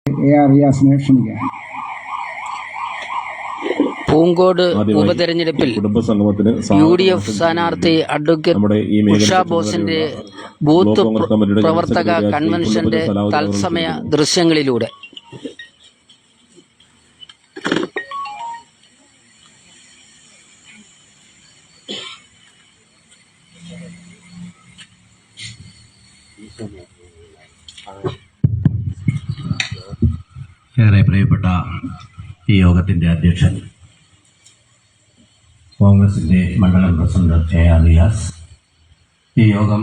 AR റിയാസിനെ ക്ഷണിക്കാം. Poonkode ഉപതെരഞ്ഞെടുപ്പിൽ UDF സ്ഥാനാർത്ഥി advocate Usha ബോസിന്റെ ബൂത്ത് പ്രവർത്തക കൺവെൻഷന്റെ തത്സമയ ദൃശ്യങ്ങളിലൂടെ ഏറെ പ്രിയപ്പെട്ട ഈ യോഗത്തിൻ്റെ അധ്യക്ഷൻ കോൺഗ്രസിൻ്റെ മണ്ഡലം പ്രസിഡന്റ് AR റിയാസ്, ഈ യോഗം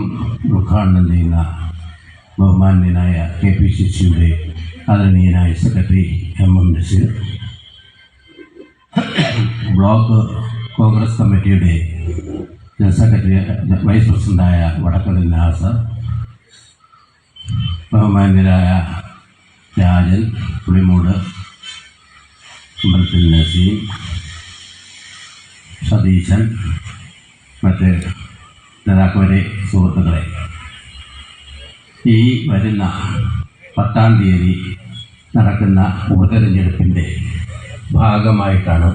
ഉദ്ഘാടനം ചെയ്യുന്ന ബഹുമാന്യനായ KPCCയുടെ ആദരണീയനായ secretary MM Nazeer, block Congress കമ്മിറ്റിയുടെ ജനറൽ സെക്രട്ടറി വൈസ് പ്രസിഡന്റായ വടക്കടൽ നാസർ, ബഹുമാന്യരായ രാജൻ പുളിമൂട്, അമ്പലത്തിൽ നസീം, സതീശൻ, മറ്റ് നേതാക്കളുടെ സുഹൃത്തുക്കളെ, ഈ വരുന്ന 10-ാം തീയതി നടക്കുന്ന ഉപതെരഞ്ഞെടുപ്പിൻ്റെ ഭാഗമായിട്ടാണ്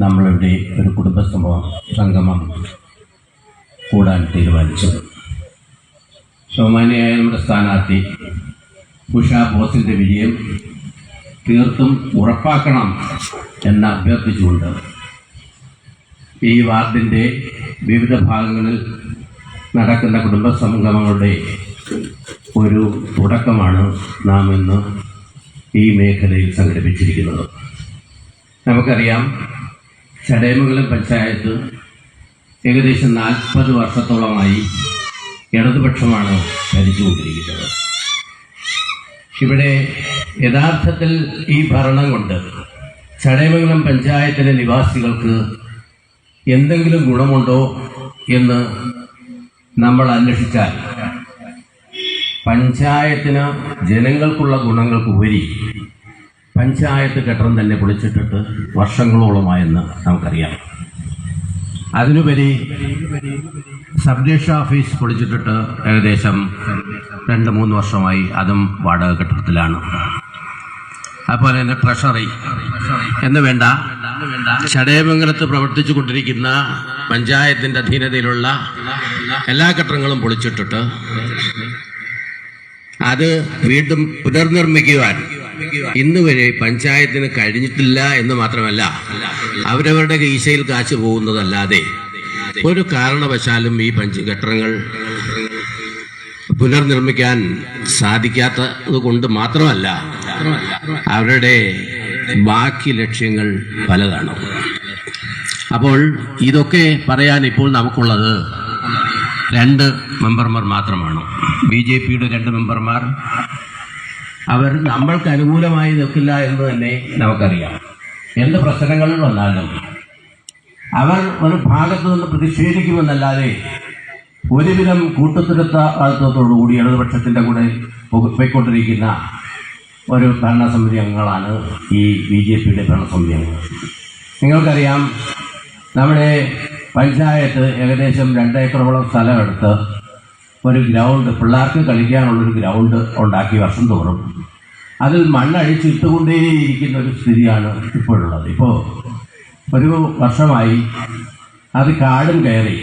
നമ്മളിവിടെ ഒരു സംഗമം കൂടാൻ തീരുമാനിച്ചത്. ബഹുമാന്യയായ നമ്മുടെ സ്ഥാനാർത്ഥി ഉഷ ബോസിൻ്റെ വിജയം തീർത്തും ഉറപ്പാക്കണം എന്ന് അഭ്യർത്ഥിച്ചുകൊണ്ട് ഈ വാർഡിൻ്റെ വിവിധ ഭാഗങ്ങളിൽ നടക്കുന്ന കുടുംബസംഗമങ്ങളുടെ ഒരു തുടക്കമാണ് നാം ഇന്ന് ഈ മേഖലയിൽ സംഘടിപ്പിച്ചിരിക്കുന്നത്. നമുക്കറിയാം, ചടയമംഗലം പഞ്ചായത്ത് ഏകദേശം 40 വർഷത്തോളമായി ഇടതുപക്ഷമാണ് ഭരിച്ചുകൊണ്ടിരിക്കുന്നത്. ഇവിടെ യഥാർത്ഥത്തിൽ ഈ ഭരണം കൊണ്ട് ചടയമംഗലം പഞ്ചായത്തിലെ നിവാസികൾക്ക് എന്തെങ്കിലും ഗുണമുണ്ടോ എന്ന് നമ്മൾ അന്വേഷിച്ചാൽ പഞ്ചായത്തിന് ജനങ്ങൾക്കുള്ള ഗുണങ്ങൾക്കുപരി പഞ്ചായത്ത് കെട്ടിടം തന്നെ പൊളിച്ചിട്ടിട്ട് വർഷങ്ങളോളമായെന്ന് നമുക്കറിയാം. അതിനുപരി സബ് ഡിവിഷൻ ഓഫീസ് പൊളിച്ചിട്ടിട്ട് ഏകദേശം 2-3 വർഷമായി, അതും വാടക കെട്ടിടത്തിലാണ്. അതുപോലെ തന്നെ ട്രഷറി എന്ന് വേണ്ട ചടയമംഗലത്ത് പ്രവർത്തിച്ചു കൊണ്ടിരിക്കുന്ന പഞ്ചായത്തിൻ്റെ അധീനതയിലുള്ള എല്ലാ കെട്ടിടങ്ങളും പൊളിച്ചിട്ടിട്ട് അത് വീണ്ടും പുനർനിർമ്മിക്കുവാൻ ഇന്നുവരെ പഞ്ചായത്തിന് കഴിഞ്ഞിട്ടില്ല എന്ന് മാത്രമല്ല, അവരവരുടെ കീശയിൽ കാശ് പോകുന്നതല്ലാതെ ഒരു കാരണവശാലും ഈ കെട്ടിടങ്ങൾ പുനർനിർമ്മിക്കാൻ സാധിക്കാത്തത് കൊണ്ട് മാത്രമല്ല, അവരുടെ ബാക്കി ലക്ഷ്യങ്ങൾ പലതാണ്. അപ്പോൾ ഇതൊക്കെ പറയാൻ ഇപ്പോൾ നമുക്കുള്ളത് 2 മെമ്പർമാർ മാത്രമാണ്. BJPയുടെ 2 മെമ്പർമാർ. അവർ നമ്മൾക്ക് അനുകൂലമായി നിൽക്കില്ല എന്ന് തന്നെ നമുക്കറിയാം. എന്ത് പ്രശ്നങ്ങൾ വന്നാലും അവർ ഒരു ഭാഗത്തു നിന്ന് പ്രതിഷേധിക്കുമെന്നല്ലാതെ ഒരുവിധം കൂട്ടുത്തരത്തോടുകൂടി ഇടതുപക്ഷത്തിൻ്റെ കൂടെ പോയിക്കൊണ്ടിരിക്കുന്ന ഒരു ഭരണസമിതി അംഗങ്ങളാണ് ഈ BJPയുടെ ഭരണസമിതി അംഗങ്ങൾ. നിങ്ങൾക്കറിയാം, നമ്മുടെ പഞ്ചായത്ത് ഏകദേശം 2 ഏക്കറോളം സ്ഥലമെടുത്ത് ഒരു ഗ്രൗണ്ട്, പിള്ളേർക്ക് കളിക്കാനുള്ളൊരു ഗ്രൗണ്ട് ഉണ്ടാക്കി വർഷം തോറും അതിൽ മണ്ണഴിച്ചിട്ടുകൊണ്ടേയിരിക്കുന്ന ഒരു സ്ഥിതിയാണ് ഇപ്പോഴുള്ളത്. ഇപ്പോൾ ഒരു വർഷമായി അത് കാടും കയറി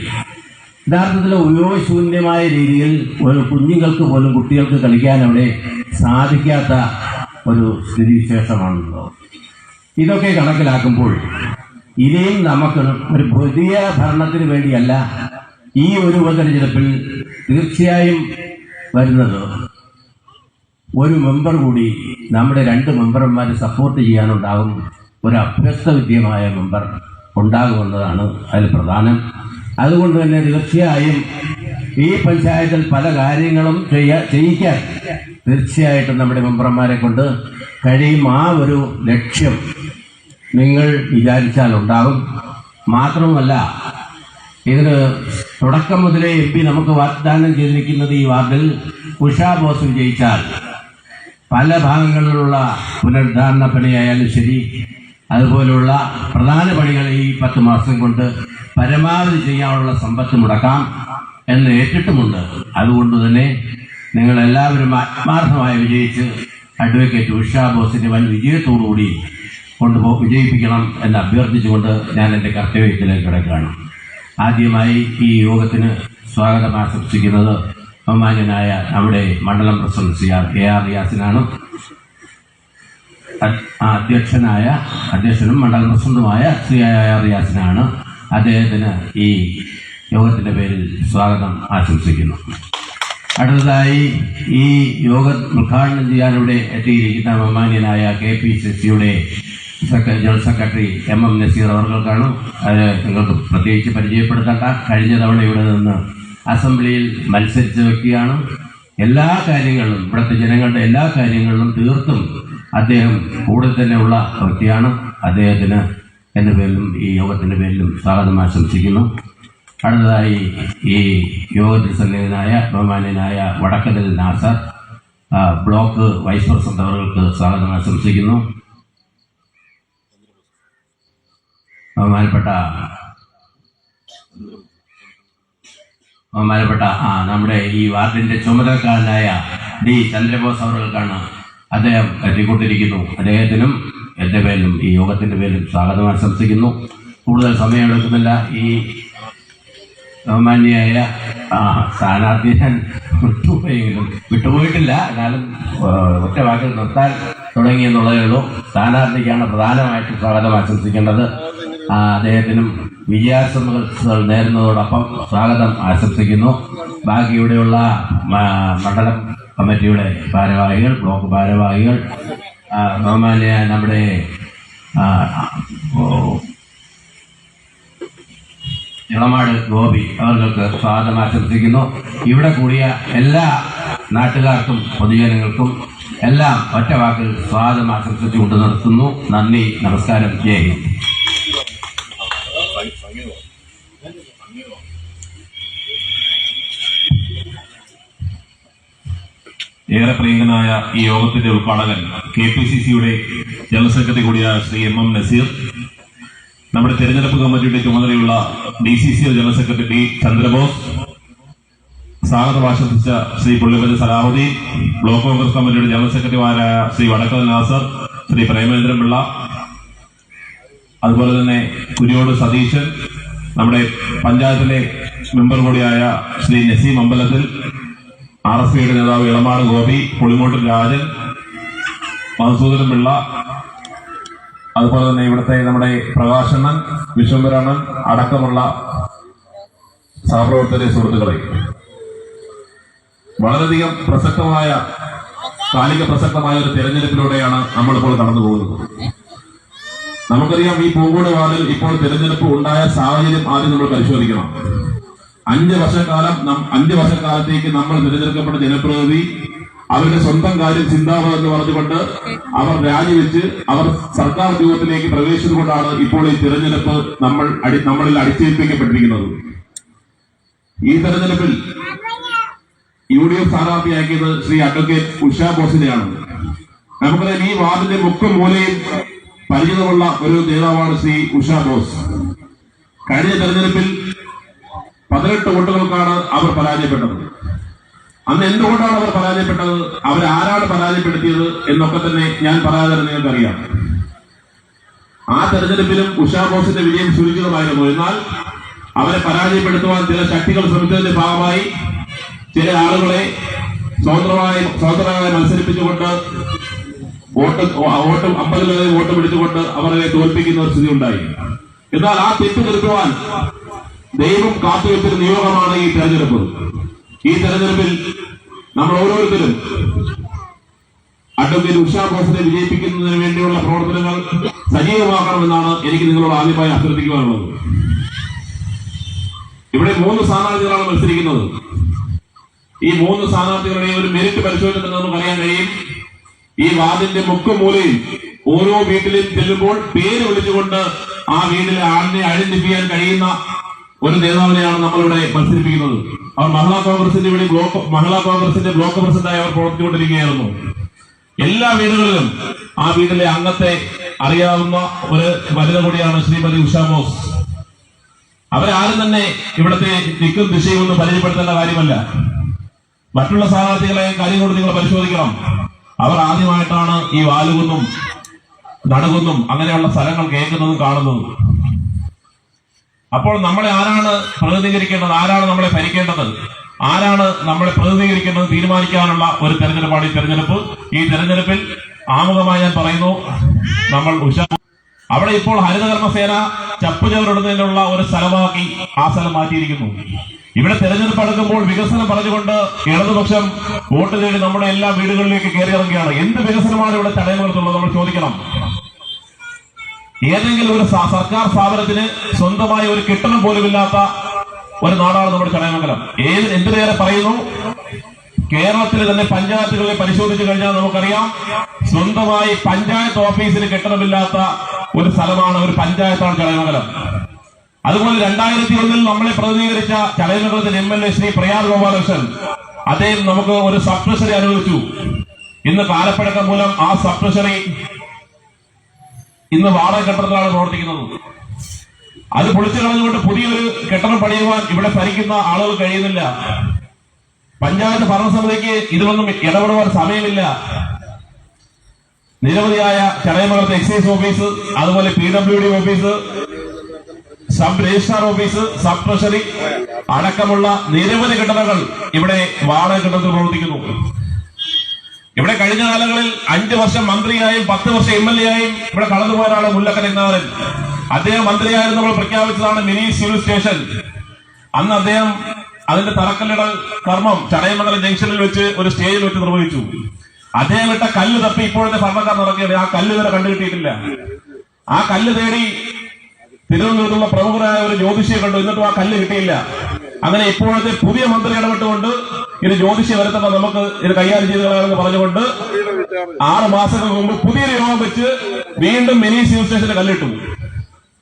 യഥാർത്ഥത്തിൽ ഉപയോഗശൂന്യമായ രീതിയിൽ ഒരു കുഞ്ഞുങ്ങൾക്ക് പോലും, കുട്ടികൾക്ക് കളിക്കാൻ അവിടെ സാധിക്കാത്ത ഒരു സ്ഥിതിവിശേഷമാണല്ലോ. ഇതൊക്കെ കണക്കിലാക്കുമ്പോൾ ഇനിയും നമുക്ക് ഒരു പുതിയ ഭരണത്തിന് വേണ്ടിയല്ല ഈ ഒരു ഉപതെരഞ്ഞെടുപ്പിൽ തീർച്ചയായും വരുന്നത് ഒരു മെമ്പർ കൂടി, നമ്മുടെ 2 മെമ്പർമാരെ സപ്പോർട്ട് ചെയ്യാനുണ്ടാകും. ഒരു അഭ്യസ്തവിദ്യമായ മെമ്പർ ഉണ്ടാകുമെന്നതാണ് അതിൽ പ്രധാനം. അതുകൊണ്ട് തന്നെ തീർച്ചയായും ഈ പഞ്ചായത്തിൽ പല കാര്യങ്ങളും ചെയ്യിക്കാൻ തീർച്ചയായിട്ടും നമ്മുടെ മെമ്പർമാരെ കൊണ്ട് കഴിയും. ആ ഒരു ലക്ഷ്യം നിങ്ങൾ വിചാരിച്ചാൽ ഉണ്ടാകും. മാത്രമല്ല, ഇതിന് തുടക്കം മുതലേ MP നമുക്ക് വാഗ്ദാനം ചെയ്തിരിക്കുന്നത് ഈ വാർഡിൽ ഉഷ ബോസ് വിജയിച്ചാൽ പല ഭാഗങ്ങളിലുള്ള പുനരുദ്ധാരണ പണിയായാലും ശരി, അതുപോലുള്ള പ്രധാന പണികൾ ഈ 10 മാസം കൊണ്ട് പരമാവധി ചെയ്യാനുള്ള സമ്പത്ത് മുടക്കാം എന്ന് ഏറ്റിട്ടുമുണ്ട്. അതുകൊണ്ട് തന്നെ നിങ്ങളെല്ലാവരും ആത്മാർത്ഥമായി വിജയിച്ച് അഡ്വക്കേറ്റ് ഉഷാ ബോസിന്റെ വൻ വിജയത്തോടുകൂടി വിജയിപ്പിക്കണം എന്ന് അഭ്യർത്ഥിച്ചുകൊണ്ട് ഞാൻ എൻ്റെ കർത്തവ്യത്തിലേക്ക് കിടക്കുകയാണ്. ആദ്യമായി ഈ യോഗത്തിന് സ്വാഗതം ആശംസിക്കുന്നത് ബഹുമാന്യനായ നമ്മുടെ മണ്ഡലം പ്രസിഡന്റ് ശ്രീ AR റിയാസിനാണ്. അധ്യക്ഷനും മണ്ഡലം പ്രസിഡന്റുമായ ശ്രീ AR റിയാസിനാണ്. അദ്ദേഹത്തിന് ഈ യോഗത്തിൻ്റെ പേരിൽ സ്വാഗതം ആശംസിക്കുന്നു. അടുത്തതായി ഈ യോഗം ഉദ്ഘാടനം ചെയ്യാനിവിടെ എത്തിയിരിക്കുന്ന ബഹുമാന്യനായ KPCCയുടെ ജനറൽ സെക്രട്ടറി MM നസീർ അവർക്കാണ്. അത് നിങ്ങൾക്ക് പ്രത്യേകിച്ച് പരിചയപ്പെടുത്തേണ്ട. കഴിഞ്ഞ തവണ ഇവിടെ നിന്ന് അസംബ്ലിയിൽ മത്സരിച്ച വ്യക്തിയാണ്. എല്ലാ കാര്യങ്ങളിലും ഇവിടുത്തെ ജനങ്ങളുടെ എല്ലാ കാര്യങ്ങളിലും തീർത്തും അദ്ദേഹം കൂടെ തന്നെ ഉള്ള വ്യക്തിയാണ്. അദ്ദേഹത്തിന് എൻ്റെ പേരിലും ഈ യോഗത്തിൻ്റെ പേരിലും സ്വാഗതം ആശംസിക്കുന്നു. അടുത്തതായി ഈ യോഗത്തിൽ സന്നിഹിതനായ ബഹുമാന്യനായ വടക്കതിൽ നാസർ ബ്ലോക്ക് വൈസ് പ്രസിഡന്റ് അവർക്ക് സ്വാഗതം ആശംസിക്കുന്നു. ബഹുമാനപ്പെട്ട നമ്മുടെ ഈ വാർഡിന്റെ ചുമതലക്കാരനായ D ചന്ദ്രബോസ് അവർക്കാണ്. അദ്ദേഹം എത്തിക്കൊണ്ടിരിക്കുന്നു. അദ്ദേഹത്തിനും എൻ്റെ പേരിലും ഈ യോഗത്തിൻ്റെ പേരിലും സ്വാഗതം ആശംസിക്കുന്നു. കൂടുതൽ സമയമെടുക്കുന്നില്ല. ഈ ബഹുമാന്യായ സ്ഥാനാർത്ഥി ഞാൻ വിട്ടുപോയിട്ടില്ല. എന്നാലും ഒറ്റ വാക്കിൽ നിർത്താൻ തുടങ്ങിയെന്നുള്ളതേ ഉള്ളൂ. സ്ഥാനാർത്ഥിക്കാണ് പ്രധാനമായിട്ടും സ്വാഗതം ആശംസിക്കേണ്ടത്. അദ്ദേഹത്തിനും വിജയാശംസകൾ നേരുന്നതോടൊപ്പം സ്വാഗതം ആശംസിക്കുന്നു. ബാക്കി ഇവിടെയുള്ള മണ്ഡലം കമ്മിറ്റിയുടെ ഭാരവാഹികൾ, ബ്ലോക്ക് ഭാരവാഹികൾ, ബഹുമാന്യ നമ്മുടെ ഇളമാട് ഗോപി അവർക്ക് സ്വാഗതം ആശംസിക്കുന്നു. ഇവിടെ കൂടിയ എല്ലാ നാട്ടുകാർക്കും പൊതുജനങ്ങൾക്കും എല്ലാം ഒറ്റ വാക്കിൽ സ്വാഗതം ആശംസിച്ചുകൊണ്ട് നിർത്തുന്നു. നന്ദി, നമസ്കാരം, ജയ് ഹിന്ദ്. ഏറെ പ്രിയങ്കനായ ഈ യോഗത്തിന്റെ ഉദ്ഘാടകൻ KPCCയുടെ ജനറൽ സെക്രട്ടറി കൂടിയായ ശ്രീ MM നസീർ, നമ്മുടെ തെരഞ്ഞെടുപ്പ് കമ്മിറ്റിയുടെ ചുമതലയുള്ള DCCO general secretary D Chandrabose, സ്വാഗതം ആശംസിച്ച ശ്രീ പുള്ളിപ്പതി സലാഹുദ്ദീൻ, ബ്ലോക്ക് കോൺഗ്രസ് കമ്മിറ്റിയുടെ ജനറൽ സെക്രട്ടറിമാരായ ശ്രീ വടക്കൽ നാസർ, ശ്രീ പ്രേമേന്ദ്രൻ പിള്ള, അതുപോലെ തന്നെ കുരിയോട് സതീശൻ, നമ്മുടെ പഞ്ചായത്തിലെ മെമ്പർ കൂടിയായ ശ്രീ നസീം അമ്പലത്തിൽ, RSPയുടെ നേതാവ് ഇളമാട് ഗോപി, പുളിമോട്ടിൽ രാജൻ, മധുസൂദനൻ പിള്ള, അതുപോലെ തന്നെ ഇവിടുത്തെ നമ്മുടെ പ്രകാശണ്ണൻ, വിശ്വംഭരണൻ അടക്കമുള്ള സഹപ്രവർത്തകരെ, സുഹൃത്തുക്കളെ, വളരെയധികം കാലിക പ്രസക്തമായ ഒരു തെരഞ്ഞെടുപ്പിലൂടെയാണ് നമ്മളിപ്പോൾ കടന്നു പോകുന്നത്. നമുക്കറിയാം, ഈ പൂങ്കോട് വാർഡിൽ ഇപ്പോൾ തെരഞ്ഞെടുപ്പ് ഉണ്ടായ സാഹചര്യം ആദ്യം നമ്മൾ പരിശോധിക്കണം. 5 വർഷക്കാലത്തേക്ക് നമ്മൾ തിരഞ്ഞെടുക്കപ്പെട്ട ജനപ്രതിനിധി അവരുടെ സ്വന്തം കാര്യം ചിന്താപം എന്ന് പറഞ്ഞുകൊണ്ട് അവർ രാജിവെച്ച് അവർ സർക്കാർ ഉദ്യോഗത്തിലേക്ക് പ്രവേശിച്ചുകൊണ്ടാണ് ഇപ്പോൾ ഈ തിരഞ്ഞെടുപ്പ് നമ്മളിൽ അടിച്ചേൽപ്പിക്കപ്പെട്ടിരിക്കുന്നത്. ഈ തെരഞ്ഞെടുപ്പിൽ UDF സ്ഥാനാർത്ഥിയാക്കിയത് ശ്രീ അഡ്വക്കേറ്റ് ഉഷാ ബോസിനെയാണ്. നമുക്കറിയാം, ഈ വാർഡിന്റെ മുക്കും മൂലയും പരിചിതമുള്ള ഒരു നേതാവാണ് ശ്രീ ഉഷാ ബോസ്. കഴിഞ്ഞ തെരഞ്ഞെടുപ്പിൽ 18 വോട്ടുകൾക്കാണ് അവർ പരാജയപ്പെട്ടത്. അന്ന് എന്തുകൊണ്ടാണ് അവർ പരാജയപ്പെട്ടത്, അവരാരാണ് പരാജയപ്പെടുത്തിയത് എന്നൊക്കെ തന്നെ ഞാൻ പറയാതെ നിങ്ങൾക്കറിയാം. ആ തെരഞ്ഞെടുപ്പിലും ഉഷാ ബോസിന്റെ വിജയം സുനിശ്ചിതമായിരുന്നു. എന്നാൽ അവരെ പരാജയപ്പെടുത്തുവാൻ ചില ശക്തികൾ ശ്രമിച്ചതിന്റെ ഭാഗമായി ചില ആളുകളെ സ്വതന്ത്രമായി മത്സരിപ്പിച്ചുകൊണ്ട് വോട്ട് 50 വോട്ട് പിടിച്ചുകൊണ്ട് അവരെ തോൽപ്പിക്കുന്ന ഒരു സ്ഥിതി ഉണ്ടായി. എന്നാൽ ആ തെറ്റ് നിർത്തുവാൻ ദൈവം കാത്തുവെച്ചൊരു നിയോഗമാണ് ഈ തെരഞ്ഞെടുപ്പ്. ഈ തെരഞ്ഞെടുപ്പിൽ നമ്മൾ ഓരോരുത്തരും അഡ്വക്കേറ്റ് ഉഷാ ബോസിനെ വിജയിപ്പിക്കുന്നതിന് വേണ്ടിയുള്ള പ്രവർത്തനങ്ങൾ സജീവമാക്കണമെന്നാണ് എനിക്ക് നിങ്ങളോട് ആദ്യമായി അഭ്യർത്ഥിക്കുവാനുള്ളത്. ഇവിടെ 3 സ്ഥാനാർത്ഥികളാണ് മത്സരിക്കുന്നത്. ഈ 3 സ്ഥാനാർത്ഥികളുടെയും ഒരു മെരിറ്റ് പരിശോധിച്ചിട്ടുണ്ടെന്ന് നമുക്ക് അറിയാൻ കഴിയും. ഈ വാർഡിന്റെ മുക്കും മൂലയിൽ ഓരോ വീട്ടിലും ചെല്ലുമ്പോൾ പേര് വിളിച്ചുകൊണ്ട് ആ വീട്ടിലെ ആളിനെ ഐഡന്റിഫൈ ചെയ്യാൻ കഴിയുന്ന ഒരു നേതാവിനെയാണ് നമ്മളിവിടെ മത്സരിപ്പിക്കുന്നത്. അവർ മഹിളാ കോൺഗ്രസിന്റെ ബ്ലോക്ക് പ്രസിഡന്റായി അവർ പ്രവർത്തിച്ചുകൊണ്ടിരിക്കുകയായിരുന്നു. എല്ലാ വീടുകളിലും ആ വീട്ടിലെ അംഗത്തെ അറിയാവുന്ന ഒരു വനിത കൂടിയാണ് ശ്രീമതി ഉഷാ ബോസ്. അവരാരും തന്നെ ഇവിടുത്തെ ദിക്കും ദിശയും ഒന്നും പരിചയപ്പെടുത്തേണ്ട കാര്യമല്ല. മറ്റുള്ള സ്ഥാനാർത്ഥികളെ കാര്യം കൊണ്ട് നിങ്ങൾ പരിശോധിക്കണം. അവർ ആദ്യമായിട്ടാണ് ഈ വാലുകുന്നും നടുകുന്നും അങ്ങനെയുള്ള സ്ഥലങ്ങൾ കേൾക്കുന്നതും കാണുന്നതും. അപ്പോൾ നമ്മളെ ആരാണ് പ്രതിനിധീകരിക്കേണ്ടത്, ആരാണ് നമ്മളെ ഭരിക്കേണ്ടത്, ആരാണ് നമ്മളെ പ്രതിനിധീകരിക്കേണ്ടത് തീരുമാനിക്കാനുള്ള ഒരു തെരഞ്ഞെടുപ്പാണ് ഈ തെരഞ്ഞെടുപ്പ്. ഈ തെരഞ്ഞെടുപ്പിൽ ആമുഖമായി ഞാൻ പറയുന്നു, നമ്മൾ അവിടെ ഇപ്പോൾ ഹരിതകർമ്മസേന ചപ്പുചവറിടുന്നതിനുള്ള ഒരു സ്ഥലമാക്കി ആ സ്ഥലം മാറ്റിയിരിക്കുന്നു. ഇവിടെ തെരഞ്ഞെടുപ്പ് അടുക്കുമ്പോൾ വികസനം പറഞ്ഞുകൊണ്ട് ഇടതുപക്ഷം വോട്ട് തേടി നമ്മുടെ എല്ലാ വീടുകളിലേക്ക് കയറി ഇറങ്ങുകയാണ്. എന്ത് വികസനമാണ് ഇവിടെ ചടയമംഗലത്തുള്ളത് നമ്മൾ ചോദിക്കണം. ഏതെങ്കിലും ഒരു സർക്കാർ സ്ഥാപനത്തിന് സ്വന്തമായ ഒരു കെട്ടിടം പോലുമില്ലാത്ത ഒരു നാടാണ് നമ്മുടെ ചടയമംഗലം. എന്തിനേറെ പറയുന്നു, കേരളത്തിലെ തന്നെ പഞ്ചായത്തുകളെ പരിശോധിച്ചു കഴിഞ്ഞാൽ നമുക്കറിയാം, സ്വന്തമായി പഞ്ചായത്ത് ഓഫീസിന് കെട്ടിടമില്ലാത്ത ഒരു സ്ഥലമാണ്, ഒരു പഞ്ചായത്താണ് ചടയമംഗലം. അതുപോലെ 2001 നമ്മളെ പ്രതിനിധീകരിച്ച ചടയമംഗലത്തിന്റെ MLA ശ്രീ പ്രയാർ ഗോപാലകൃഷ്ണൻ, അദ്ദേഹം നമുക്ക് ഒരു സബ് ട്രഷറി അനുവദിച്ചു. ഇന്ന് കാലപ്പഴക്കം മൂലം ആ സബ് ട്രഷറി ഇന്ന് വാടക കെട്ടിടത്തിലാണ് പ്രവർത്തിക്കുന്നത്. അത് പൊളിച്ചു കളഞ്ഞുകൊണ്ട് പുതിയൊരു കെട്ടിടം പണിയുവാൻ ഇവിടെ ഭരിക്കുന്ന ആളുകൾ കഴിയുന്നില്ല. പഞ്ചായത്ത് ഭരണസമിതിക്ക് ഇതിലൊന്നും ഇടപെടുവാൻ സമയമില്ല. നിരവധിയായ ചടയമംഗലത്തെ എക്സൈസ് ഓഫീസ്, അതുപോലെ PWD office, sub registrar office, sub treasury അടക്കമുള്ള നിരവധി കെട്ടിടങ്ങൾ ഇവിടെ വാടക കെട്ടിടത്തിൽ പ്രവർത്തിക്കുന്നു. ഇവിടെ കഴിഞ്ഞ കാലങ്ങളിൽ 5 വർഷം മന്ത്രിയായും 10 വർഷം MLA ആയും ഇവിടെ കടന്നുപോയതാണ് മുല്ലക്കൻ എന്നാരൻ. അദ്ദേഹം മന്ത്രിയായിരുന്നു നമ്മൾ പ്രഖ്യാപിച്ചതാണ് മിനി സിവിൽ സ്റ്റേഷൻ. അന്ന് അദ്ദേഹം അതിന്റെ തറക്കല്ലിടൽ കർമ്മം ചടയമംഗലം ജംഗ്ഷനിൽ വെച്ച് ഒരു സ്റ്റേജിൽ വെച്ച് നിർവഹിച്ചു. അദ്ദേഹം ഇട്ട കല്ല് തപ്പി ഇപ്പോഴത്തെ ഭരണക്കാർ നടക്കുകയാണ്. ആ കല്ല് വരെ കണ്ടുകിട്ടിയിട്ടില്ല. ആ കല്ല് തേടി തിരുവനന്തപുരത്തുള്ള പ്രമുഖരായ ഒരു ജ്യോതിഷിയെ കണ്ടു, എന്നിട്ടും ആ കല്ല് കിട്ടിയില്ല. അങ്ങനെ ഇപ്പോഴത്തെ പുതിയ മന്ത്രി ഇടപെട്ടുകൊണ്ട് ഇത് ജ്യോതിഷി വരുത്തുന്ന നമുക്ക് ഇത് കൈകാര്യം ചെയ്ത് കളയാമെന്ന് പറഞ്ഞുകൊണ്ട് 6 മാസങ്ങൾക്ക് മുമ്പ് പുതിയൊരു യോഗം വെച്ച് വീണ്ടും മിനി സിവിൽ സ്റ്റേഷന്റെ കല്ലിട്ടു.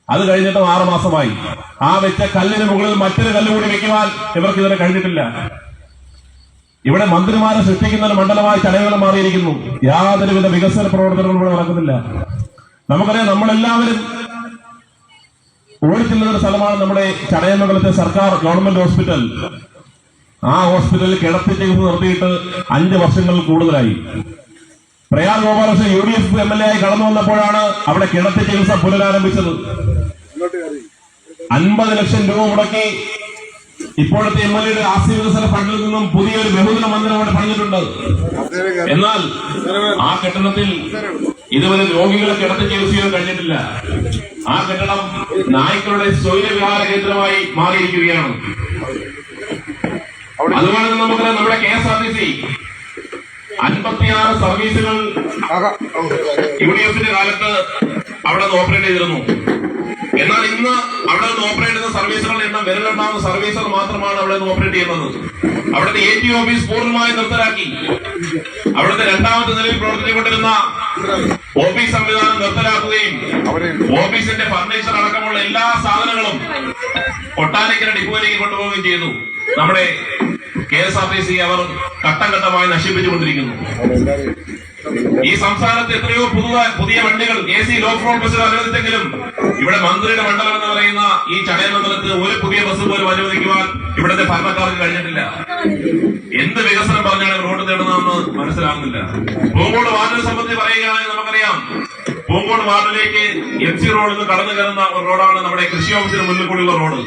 അത് കഴിഞ്ഞിട്ടും 6 മാസമായി. ആ വെച്ച കല്ലിന് മുകളിൽ മറ്റൊരു കല്ല് കൂടി വെക്കുവാൻ ഇവർക്ക് ഇതുവരെ കഴിഞ്ഞിട്ടില്ല. ഇവിടെ മന്ത്രിമാരെ സൃഷ്ടിക്കുന്ന ഒരു മണ്ഡലമായി ചടയമംഗലം മാറിയിരിക്കുന്നു. യാതൊരുവിധ വികസന പ്രവർത്തനങ്ങളും ഇവിടെ നടക്കുന്നില്ല. നമുക്കറിയാം, നമ്മളെല്ലാവരും ഓടിച്ചെല്ലുന്ന സ്ഥലമാണ് നമ്മുടെ ചടയമംഗലത്തെ സർക്കാർ ഗവൺമെന്റ് ഹോസ്പിറ്റൽ. ആ ഹോസ്പിറ്റലിൽ കിടത്തി ചികിത്സ നടത്തിയിട്ട് 5 വർഷങ്ങളിൽ കൂടുതലായി. പ്രയാർ ഗോപാലകൃഷ്ണൻ UDF MLA ആയി കടന്നു വന്നപ്പോഴാണ് അവിടെ കിടത്തി ചികിത്സ പുനരാരംഭിച്ചത്. 50 ലക്ഷം രൂപ മുടക്കി ഇപ്പോഴത്തെ MLA ആസ്തി വികസന ഫണ്ടിൽ നിന്നും പുതിയൊരു ബഹുജന മന്ദിരം അവിടെ പണിഞ്ഞിട്ടുണ്ട്. എന്നാൽ ആ കെട്ടിടത്തിൽ ഇതുവരെ രോഗികളെ കിടത്തി ചികിത്സയോ കഴിഞ്ഞിട്ടില്ല. ആ കെട്ടിടം നായ്ക്കളുടെ സ്വൈരവിഹാര കേന്ദ്രമായി മാറിയിരിക്കുകയാണ്. അതുപോലെ തന്നെ നമുക്കറിയാം, നമ്മുടെ KSRTC 56 സർവീസുകൾ UDFന്റെ കാലത്ത് അവിടെ നിന്ന് ഓപ്പറേറ്റ് ചെയ്തിരുന്നു. എന്നാൽ ഇന്ന് അവിടെ നിന്ന് ഓപ്പറേറ്റ് ചെയ്യുന്ന സർവീസുകളുടെ എണ്ണം വിരലെണ്ണാവുന്ന സർവീസുകൾ മാത്രമാണ് അവിടെ നിന്ന് ഓപ്പറേറ്റ് ചെയ്യുന്നത്. അവിടുത്തെ AT ഓഫീസ് പൂർണ്ണമായി നിർത്തലാക്കി. അവിടുത്തെ 2ാമത്തെ നിലയിൽ പ്രവർത്തിച്ചുകൊണ്ടിരുന്ന ഓഫീസ് സംവിധാനം നിർത്തലാക്കുകയും ഓഫീസിന്റെ ഫർണിച്ചർ അടക്കമുള്ള എല്ലാ സാധനങ്ങളും ഒട്ടാനിക്കര ഡിപ്പോയിലേക്ക് കൊണ്ടുപോവുകയും ചെയ്തു. നമ്മുടെ KSRTC അവർ ഘട്ടം ഘട്ടമായി നശിപ്പിച്ചുകൊണ്ടിരിക്കുന്നു. ഈ സംസ്ഥാനത്ത് എത്രയോ പുതിയ വണ്ടികൾ AC ലോ ഫ്ലോർ ബസ്സുകൾ അനുവദിച്ചെങ്കിലും ഇവിടെ മന്ത്രിയുടെ മണ്ഡലം എന്ന് പറയുന്ന ഈ ചടയമംഗലത്ത് ഒരു പുതിയ ബസ് പോലും അനുവദിക്കുവാൻ ഇവിടുത്തെ ഭരണക്കാർക്ക് കഴിഞ്ഞിട്ടില്ല. എന്ത് വികസനം പറഞ്ഞാണ് റോഡ് നേടുന്നതെന്ന് മനസ്സിലാകുന്നില്ല. പൂങ്കോട് വാർഡിനെ സംബന്ധിച്ച് പറയുകയാണെങ്കിൽ നമുക്കറിയാം, പൂങ്കോട് വാർഡിലേക്ക് MC റോഡിൽ നിന്ന് കടന്നു കയറുന്ന ഒരു റോഡാണ് നമ്മുടെ കൃഷി ഓഫീസിന് മുന്നിൽ കൂടിയുള്ള റോഡ്.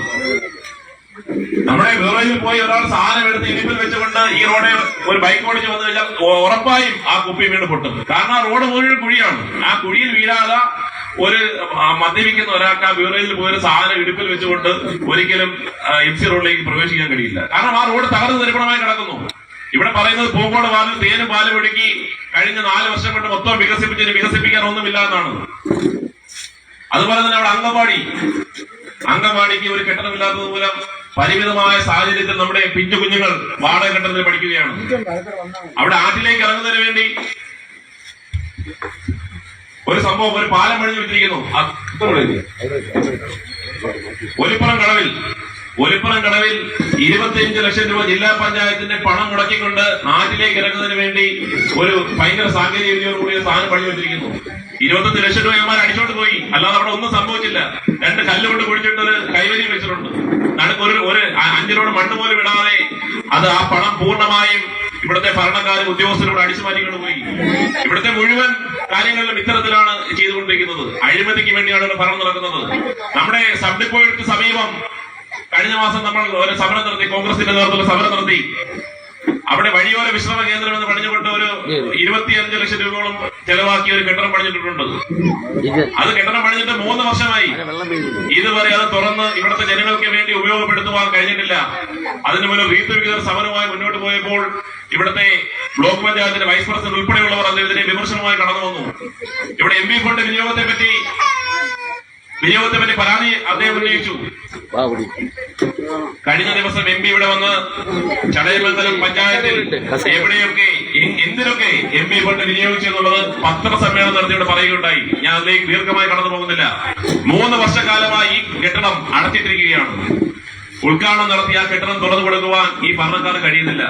നമ്മുടെ ബീറോയിൽ പോയി ഒരാൾ സാധനം എടുത്ത് ഇനിപ്പിൽ വെച്ചുകൊണ്ട് ഈ റോഡ് ഒരു ബൈക്ക് ഓടിച്ച് വന്നു കഴിഞ്ഞാൽ ഉറപ്പായും ആ കുപ്പി വീണ് പൊട്ടും. കാരണം ആ റോഡ് മുഴുവൻ കുഴിയാണ്. ആ കുഴിയിൽ വീഴാതെ ഒരു മദ്യപിക്കുന്ന ഒരാൾക്ക് ആ ബീറോയിൽ പോയി ഒരു സാധനം ഇടുപ്പിൽ വെച്ചുകൊണ്ട് ഒരിക്കലും MC റോഡിലേക്ക് പ്രവേശിക്കാൻ കഴിയില്ല. കാരണം ആ റോഡ് തകർന്നു തരിപ്പണമായി കിടക്കുന്നു. ഇവിടെ പറയുന്നത് പൂങ്കോട് വാർഡിൽ തേനും പാലും ഒഴുക്കി കഴിഞ്ഞ 4 വർഷം കൊണ്ട് മൊത്തം വികസിപ്പിക്കാൻ ഒന്നുമില്ല എന്നാണ്. അതുപോലെ തന്നെ അവിടെ അംഗൻവാടിക്ക് ഒരു കെട്ടിടമില്ലാത്തത് മൂലം പരിമിതമായ സാഹചര്യത്തിൽ നമ്മുടെ പിഞ്ചു കുഞ്ഞുങ്ങൾ വാടക കെട്ടിടത്തിൽ പഠിക്കുകയാണ്. അവിടെ ആറ്റിലേക്ക് ഇറങ്ങുന്നതിന് വേണ്ടി ഒരു സംഭവം, ഒരു പാലം പണിഞ്ഞു വെച്ചിരിക്കുന്നു. ഒലിപ്പുറം കടവിൽ 25 ലക്ഷം രൂപ ജില്ലാ പഞ്ചായത്തിന്റെ പണം മുടക്കിക്കൊണ്ട് നാട്ടിലേക്ക് ഇറങ്ങുന്നതിന് വേണ്ടി ഒരു ഭയങ്കര സാങ്കേതിക വിദ്യയോടുകൂടിയ സാധനം പണിഞ്ഞു വെച്ചിരിക്കുന്നു. 25 ലക്ഷം രൂപ ഇവന്മാർ അടിച്ചോണ്ട് പോയി. അല്ലാതെ അവിടെ ഒന്നും സംഭവിച്ചില്ല. 2 കല്ലുകൊണ്ട് കുഴിച്ചിട്ട് ഒരു കൈവരി വെച്ചിട്ടുണ്ട്. നടുക്ക് ഒരു 5 ലോഡ് മണ്ണ് പോലും ഇടാതെ അത് ആ പണം പൂർണ്ണമായും ഇവിടുത്തെ ഭരണക്കാരും ഉദ്യോഗസ്ഥരോട് അടിച്ചു മാറ്റിക്കൊണ്ട് പോയി. ഇവിടുത്തെ മുഴുവൻ കാര്യങ്ങളിലും ഇത്തരത്തിലാണ് ചെയ്തുകൊണ്ടിരിക്കുന്നത്. അഴിമതിക്ക് വേണ്ടിയാണ് ഇവിടെ ഭരണം നടക്കുന്നത്. നമ്മുടെ സബ് ഡിപ്പോയ്ക്ക് സമീപം കഴിഞ്ഞ മാസം നമ്മൾ ഒരു സമരം നടത്തി, കോൺഗ്രസിന്റെ നേതൃത്വത്തിൽ സമരം നടത്തി. അവിടെ വഴിയോര വിശ്രമ കേന്ദ്രം എന്ന് പറഞ്ഞുകൊണ്ട് ഒരു 25 ലക്ഷം രൂപയോളം ചെലവാക്കി ഒരു കെട്ടിടം പണിഞ്ഞിട്ടുണ്ട്. അത് കെട്ടിടം പണിഞ്ഞിട്ട് 3 വർഷമായി. ഇതുവരെ അത് തുറന്ന് ഇവിടുത്തെ ജനങ്ങൾക്ക് വേണ്ടി ഉപയോഗപ്പെടുത്തുവാൻ കഴിഞ്ഞിട്ടില്ല. അതിന് മുന്നിൽ റീത്ത് വികസന സമരമായി മുന്നോട്ട് പോയപ്പോൾ ഇവിടുത്തെ ബ്ലോക്ക് പഞ്ചായത്തിന്റെ വൈസ് പ്രസിഡന്റ് ഉൾപ്പെടെയുള്ളവർ അതിനെതിരെ വിമർശനമായി കടന്നു വന്നു. ഇവിടെ MP ഫണ്ട് വിനിയോഗത്തെ പറ്റി പരാതി അദ്ദേഹം ഉന്നയിച്ചു. കഴിഞ്ഞ ദിവസം MP ഇവിടെ വന്ന് ചടയമംഗലം പഞ്ചായത്തിൽ എവിടെയൊക്കെ എന്തിനൊക്കെ MP ഫണ്ട് വിനിയോഗിച്ചു എന്നുള്ളത് പത്രസമ്മേളനം നടത്തി ഇവിടെ പറയുകയുണ്ടായി. ഞാൻ അതിലേക്ക് ദീർഘമായി കടന്നു പോകുന്നില്ല. 3 വർഷക്കാലമായി ഈ കെട്ടിടം അടച്ചിട്ടിരിക്കുകയാണ്. ഉദ്ഘാടനം നടത്തി ആ കെട്ടിടം തുറന്നു കൊടുക്കുവാൻ ഈ ഭരണക്കാർ കഴിയുന്നില്ല.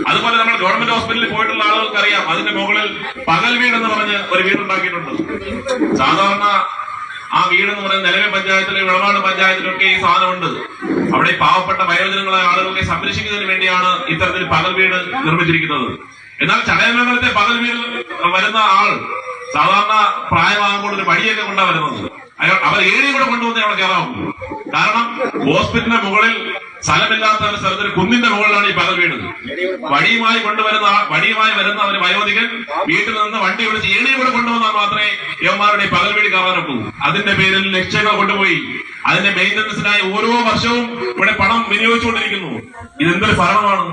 അതുപോലെ നമ്മൾ ഗവൺമെന്റ് ഹോസ്പിറ്റലിൽ പോയിട്ടുള്ള ആളുകൾക്ക് അറിയാം, അതിന്റെ മുകളിൽ പകൽ വീട് എന്ന് പറഞ്ഞ് ഒരു വീടുണ്ടാക്കിയിട്ടുണ്ട്. സാധാരണ ആ വീടെന്ന് പറയുന്നത് നിലവിൽ പഞ്ചായത്തിലെ വിളവാട് പഞ്ചായത്തിലൊക്കെ ഈ സാധനമുണ്ട്. അവിടെ പാവപ്പെട്ട വയോജനങ്ങളായ ആളുകളെ സംരക്ഷിക്കുന്നതിന് വേണ്ടിയാണ് ഇത്തരത്തിൽ പകൽ വീട് നിർമ്മിച്ചിരിക്കുന്നത്. എന്നാൽ ചടയമംഗലത്തെ പകൽ വീട് വരുന്ന ആൾ സാധാരണ പ്രായമാകുമ്പോൾ ഒരു വടിയൊക്കെ കൊണ്ടാണ് വരുന്നത്. അവർ ഏരിയ കൂടെ കൊണ്ടുവന്നേ അവിടെ കയറാവും. കാരണം ഹോസ്പിറ്റലിന്റെ മുകളിൽ സ്ഥലമില്ലാത്ത ഒരു സ്ഥലത്തിന് കുന്നിന്റെ മുകളിലാണ് ഈ പകൽ വീട്. വടിയുമായി വരുന്ന ഒരു വയോധികൻ വീട്ടിൽ നിന്ന് വണ്ടി വിളിച്ച് ഏണിയെ കൂടെ കൊണ്ടുവന്നാൽ മാത്രമേ യവന്മാരുടെ പകൽ വീട് കയറാനൊക്കൂ. അതിന്റെ പേരിൽ ലക്ഷങ്ങൾ കൊണ്ടുപോയി അതിന്റെ മെയിന്റനൻസിനായി ഓരോ വർഷവും ഇവിടെ പണം വിനിയോഗിച്ചുകൊണ്ടിരിക്കുന്നു. ഇതെന്തൊരു ഭരണമാണ്?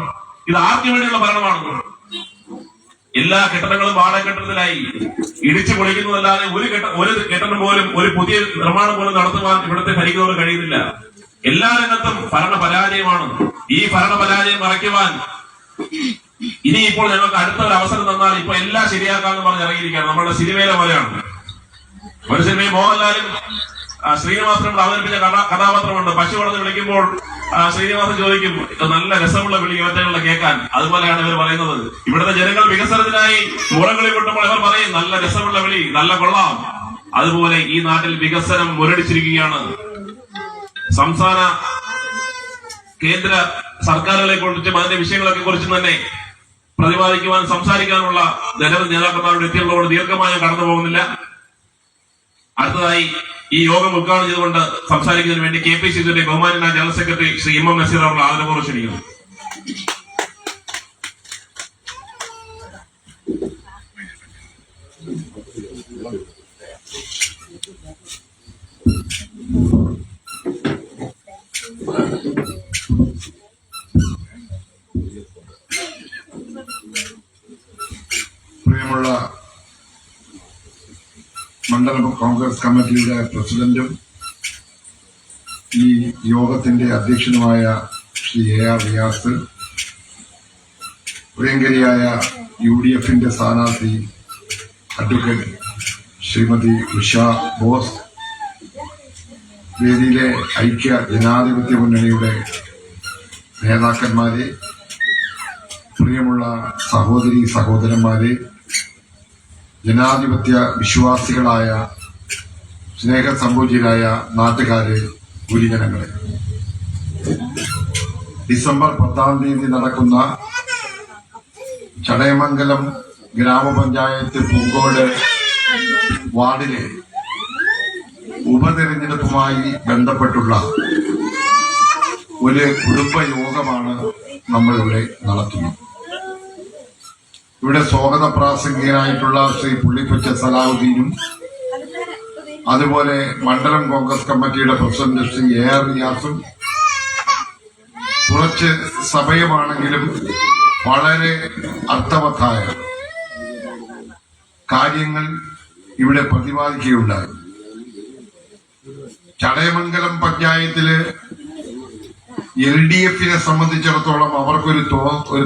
ഇത് ആർക്കു വേണ്ടിയുള്ള ഭരണമാണ്? എല്ലാ കെട്ടിടങ്ങളും വാടക കെട്ടിടത്തിലായി ഇടിച്ചു പൊളിക്കുന്നതല്ലാതെ ഒരു കെട്ടിടം പോലും, ഒരു പുതിയ നിർമ്മാണം പോലും നടത്തുവാൻ ഇവിടുത്തെ ഭരിക്കുന്നവർ കഴിയുന്നില്ല. എല്ലാ രംഗത്തും ഭരണ പരാജയമാണ്. ഈ ഭരണ പരാജയം മറയ്ക്കുവാൻ ഇനിയിപ്പോൾ ഞങ്ങൾക്ക് അടുത്ത ഒരു അവസരം തന്നാൽ ഇപ്പൊ എല്ലാം ശരിയാക്കാന്ന് പറഞ്ഞ് ഇറങ്ങിയിരിക്കുകയാണ്. നമ്മളുടെ സിനിമയിലെ പോലെയാണ്. ഒരു സിനിമയിൽ മോഹൻലാലും ശ്രീനിവാസനും അവതരിപ്പിച്ച കഥാപാത്രമുണ്ട്. പശു വളർന്ന് വിളിക്കുമ്പോൾ ശ്രീനിവാസൻ ചോദിക്കും, നല്ല രസമുള്ള വിളി ഇവറ്റകളുടെ കേൾക്കാൻ. അതുപോലെയാണ് ഇവർ പറയുന്നത്. ഇവിടുത്തെ ജനങ്ങൾ വികസനത്തിനായി മുറകളി കൊട്ടുമ്പോൾ ഇവർ പറയും നല്ല രസമുള്ള വിളി, നല്ല കൊള്ളാം. അതുപോലെ ഈ നാട്ടിൽ വികസനം മുരടിച്ചിരിക്കുകയാണ്. സംസ്ഥാന കേന്ദ്ര സർക്കാരുകളെ കുറിച്ചും അതിന്റെ വിഷയങ്ങളൊക്കെ കുറിച്ചും തന്നെ പ്രതിപാദിക്കുവാൻ സംസാരിക്കാനുള്ള നിരവധി നേതാക്കന്മാരുടെ എത്തിയുള്ളതോട് ദീർഘമായി കടന്നു പോകുന്നില്ല. അടുത്തതായി ഈ യോഗം ഉദ്ഘാടനം ചെയ്തുകൊണ്ട് സംസാരിക്കുന്നതിന് വേണ്ടി KPCCയുടെ ബഹുമാനായ general secretary Shri MM Nazeer അവരുടെ ആദരപൂർവ്വം ക്ഷണിക്കുന്നു. പ്രിയമുള്ള മണ്ഡലം കോൺഗ്രസ് കമ്മിറ്റിയുടെ പ്രസിഡന്റും ഈ യോഗത്തിന്റെ അധ്യക്ഷനുമായ ശ്രീ AR റിയാസ്, പ്രിയങ്കരിയായ UDFന്റെ സ്ഥാനാർത്ഥി അഡ്വക്കേറ്റ് ശ്രീമതി ഉഷ ബോസ്, വേദിയിലെ ഐക്യ ജനാധിപത്യ മുന്നണിയുടെ നേതാക്കന്മാരെ, പ്രിയമുള്ള സഹോദരി സഹോദരന്മാരെ, ജനാധിപത്യ വിശ്വാസികളായ സ്നേഹസമ്പൂജ്യരായ നാട്ടുകാരെ, ഗുരുജനങ്ങളെ, ഡിസംബർ 10-ാം തീയതി നടക്കുന്ന ചടയമംഗലം ഗ്രാമപഞ്ചായത്ത് പൂങ്കോട് വാർഡിലെ ഉപതെരഞ്ഞെടുപ്പുമായി ബന്ധപ്പെട്ടുള്ള ഒരു കുടുംബയോഗമാണ് നമ്മളിവിടെ നടത്തുന്നത്. ഇവിടെ സ്വാഗത പ്രാസംഗികനായിട്ടുള്ള ശ്രീ പുള്ളിപ്പച്ച സലാഹുദ്ദീനും അതുപോലെ മണ്ഡലം കോൺഗ്രസ് കമ്മിറ്റിയുടെ പ്രസിഡന്റ് ശ്രീ AR റിയാസും കുറച്ച് സമയമാണെങ്കിലും വളരെ അർത്ഥവത്തായ കാര്യങ്ങൾ ഇവിടെ പ്രതിപാദിക്കുകയുണ്ടായി. ചടയമംഗലം പഞ്ചായത്തില് LDFനെ സംബന്ധിച്ചിടത്തോളം അവർക്കൊരു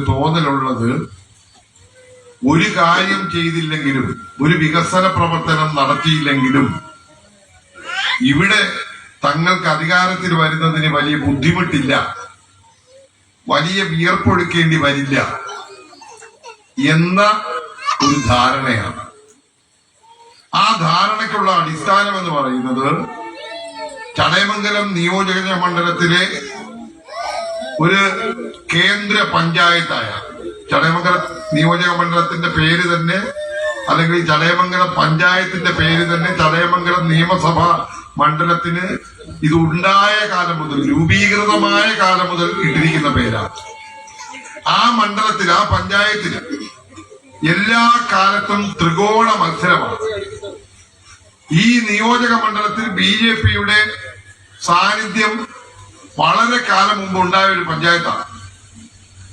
തോന്നലുള്ളത്, ഒരു കാര്യം ചെയ്തില്ലെങ്കിലും, ഒരു വികസന പ്രവർത്തനം നടത്തിയില്ലെങ്കിലും ഇവിടെ തങ്ങൾക്ക് അധികാരത്തിൽ വരുന്നതിന് വലിയ ബുദ്ധിമുട്ടില്ല, വലിയ വിയർപ്പൊഴുക്കേണ്ടി വരില്ല എന്ന ഒരു ധാരണയാണ്. ആ ധാരണയ്ക്കുള്ള അടിസ്ഥാനം എന്ന് പറയുന്നത് ചടയമംഗലം നിയോജക മണ്ഡലത്തിലെ ഒരു കേന്ദ്ര പഞ്ചായത്തായ ചടയമംഗലം നിയോജക മണ്ഡലത്തിന്റെ പേര് തന്നെ, അല്ലെങ്കിൽ ചടയമംഗലം പഞ്ചായത്തിന്റെ പേര് തന്നെ ചടയമംഗലം നിയമസഭാ മണ്ഡലത്തിന് ഇത് ഉണ്ടായ കാലം മുതൽ, രൂപീകൃതമായ കാലം മുതൽ ഇട്ടിരിക്കുന്ന പേരാണ്. ആ മണ്ഡലത്തിൽ, ആ പഞ്ചായത്തിന് എല്ലാ കാലത്തും ത്രികോണ മത്സരമാണ്. ഈ നിയോജക മണ്ഡലത്തിൽ BJPയുടെ സാന്നിധ്യം വളരെ കാലം മുമ്പ് ഉണ്ടായ ഒരു പഞ്ചായത്താണ്.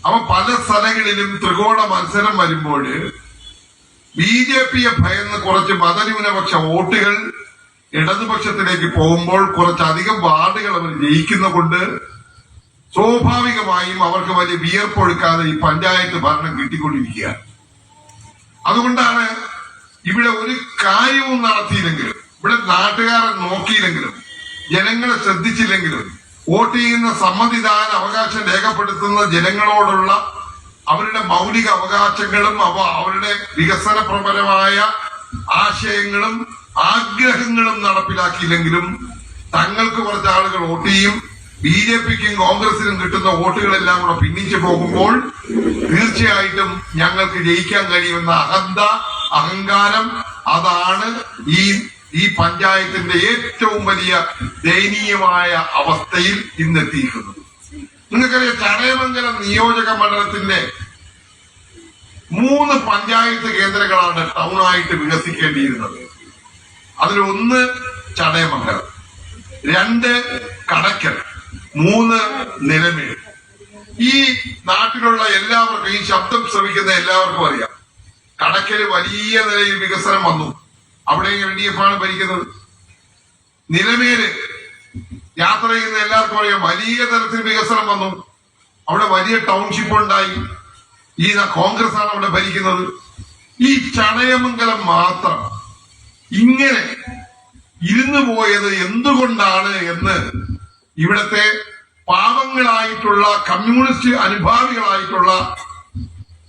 അപ്പൊ പല സ്ഥലങ്ങളിലും ത്രികോണ മത്സരം വരുമ്പോൾ BJPയെ ഭയന്ന് കുറച്ച് മതന്യൂനപക്ഷ വോട്ടുകൾ ഇടതുപക്ഷത്തിലേക്ക് പോകുമ്പോൾ കുറച്ചധികം വാർഡുകൾ അവർ ജയിക്കുന്ന കൊണ്ട് സ്വാഭാവികമായും അവർക്ക് വലിയ വിയർപ്പൊഴുക്കാതെ ഈ പഞ്ചായത്ത് ഭരണം കിട്ടിക്കൊണ്ടിരിക്കുക. അതുകൊണ്ടാണ് ഇവിടെ ഒരു കാര്യവും നടത്തിയില്ലെങ്കിലും, ഇവിടെ നാട്ടുകാരെ നോക്കിയില്ലെങ്കിലും, ജനങ്ങളെ ശ്രദ്ധിച്ചില്ലെങ്കിലും, വോട്ട് ചെയ്യുന്ന സമ്മതിദാന അവകാശം രേഖപ്പെടുത്തുന്ന ജനങ്ങളോടുള്ള അവരുടെ മൗലിക അവകാശങ്ങളും അവരുടെ വികസനപരമായ ആശയങ്ങളും ആഗ്രഹങ്ങളും നടപ്പിലാക്കിയില്ലെങ്കിലും തങ്ങൾക്ക് കുറച്ച് ആളുകൾ വോട്ട് ചെയ്യും. BJPക്കും കോൺഗ്രസിനും കിട്ടുന്ന വോട്ടുകളെല്ലാം കൂടെ ഭിന്നിച്ചു പോകുമ്പോൾ തീർച്ചയായിട്ടും ഞങ്ങൾക്ക് ജയിക്കാൻ കഴിയുമെന്ന അഹങ്കാരം, അതാണ് ഈ പഞ്ചായത്തിന്റെ ഏറ്റവും വലിയ ദയനീയമായ അവസ്ഥയിൽ ഇന്നെത്തിയിരിക്കുന്നത്. നിങ്ങൾക്കറിയാം, ചടയമംഗലം നിയോജക മണ്ഡലത്തിന്റെ 3 പഞ്ചായത്ത് കേന്ദ്രങ്ങളാണ് ടൗണായിട്ട് വികസിക്കേണ്ടിയിരുന്നത്. അതിലൊന്ന് ചടയമംഗലം, 2 കടക്കൽ, 3 നിലമേൽ. ഈ നാട്ടിലുള്ള എല്ലാവർക്കും, ഈ ശബ്ദം ശ്രമിക്കുന്ന എല്ലാവർക്കും അറിയാം, കടക്കല് വലിയ നിലയിൽ വികസനം വന്നു. അവിടെ LDF ആണ് ഭരിക്കുന്നത്. നിലമേല് യാത്ര ചെയ്യുന്ന എല്ലാവർക്കും അറിയാം, വലിയ തരത്തിൽ വികസനം വന്നു. അവിടെ വലിയ ടൗൺഷിപ്പ് ഉണ്ടായി. ഈ കോൺഗ്രസ് ആണ് അവിടെ ഭരിക്കുന്നത്. ഈ ചടയമംഗലം മാത്രം ഇങ്ങനെ ഇരുന്നു പോയത് എന്തുകൊണ്ടാണ് എന്ന് ഇവിടത്തെ പാവങ്ങളായിട്ടുള്ള കമ്മ്യൂണിസ്റ്റ് അനുഭാവികളായിട്ടുള്ള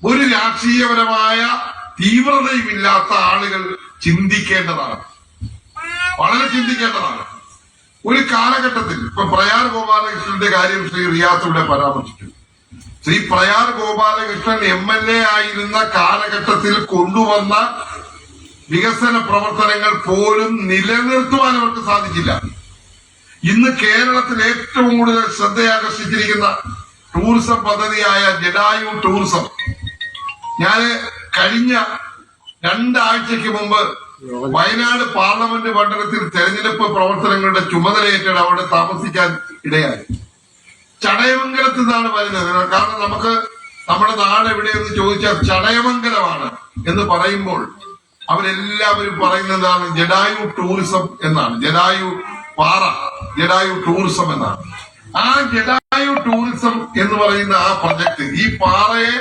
ഒരു രാഷ്ട്രീയപരമായ തീവ്രതയുമില്ലാത്ത ആളുകൾ ചിന്തിക്കേണ്ടതാണ്, വളരെ ചിന്തിക്കേണ്ടതാണ്. ഒരു കാലഘട്ടത്തിൽ ഇപ്പൊ പ്രയാർ ഗോപാലകൃഷ്ണന്റെ കാര്യം ശ്രീ റിയാസ് ഇവിടെ പരാമർശിച്ചു. ശ്രീ പ്രയാർ ഗോപാലകൃഷ്ണൻ MLA ആയിരുന്ന കാലഘട്ടത്തിൽ കൊണ്ടുവന്ന വികസന പ്രവർത്തനങ്ങൾ പോലും നിലനിർത്തുവാൻ അവർക്ക് സാധിച്ചില്ല. ഇന്ന് കേരളത്തിൽ ഏറ്റവും കൂടുതൽ ശ്രദ്ധയാകർഷിച്ചിരിക്കുന്ന ടൂറിസം പദ്ധതിയായ ജഡായു ടൂറിസം, ഞാന് കഴിഞ്ഞ 2 ആഴ്ചയ്ക്ക് മുമ്പ് വയനാട് പാർലമെന്റ് മണ്ഡലത്തിൽ തെരഞ്ഞെടുപ്പ് പ്രവർത്തനങ്ങളുടെ ചുമതലയേറ്റാണ് അവിടെ താമസിക്കാൻ ഇടയായി. ചടയമംഗലത്ത് നിന്നാണ് വരുന്നത്. കാരണം നമുക്ക് നമ്മുടെ നാട് എവിടെയെന്ന് ചോദിച്ചാൽ ചടയമംഗലമാണ് എന്ന് പറയുമ്പോൾ അവരെല്ലാവരും പറയുന്നതാണ് ജഡായു ടൂറിസം എന്നാണ്. ജഡായു പാറ, ജഡായു ടൂറിസം എന്നാണ്. ആ ജഡായു ടൂറിസം എന്ന് പറയുന്ന ആ പ്രൊജക്ട്, ഈ പാറയെ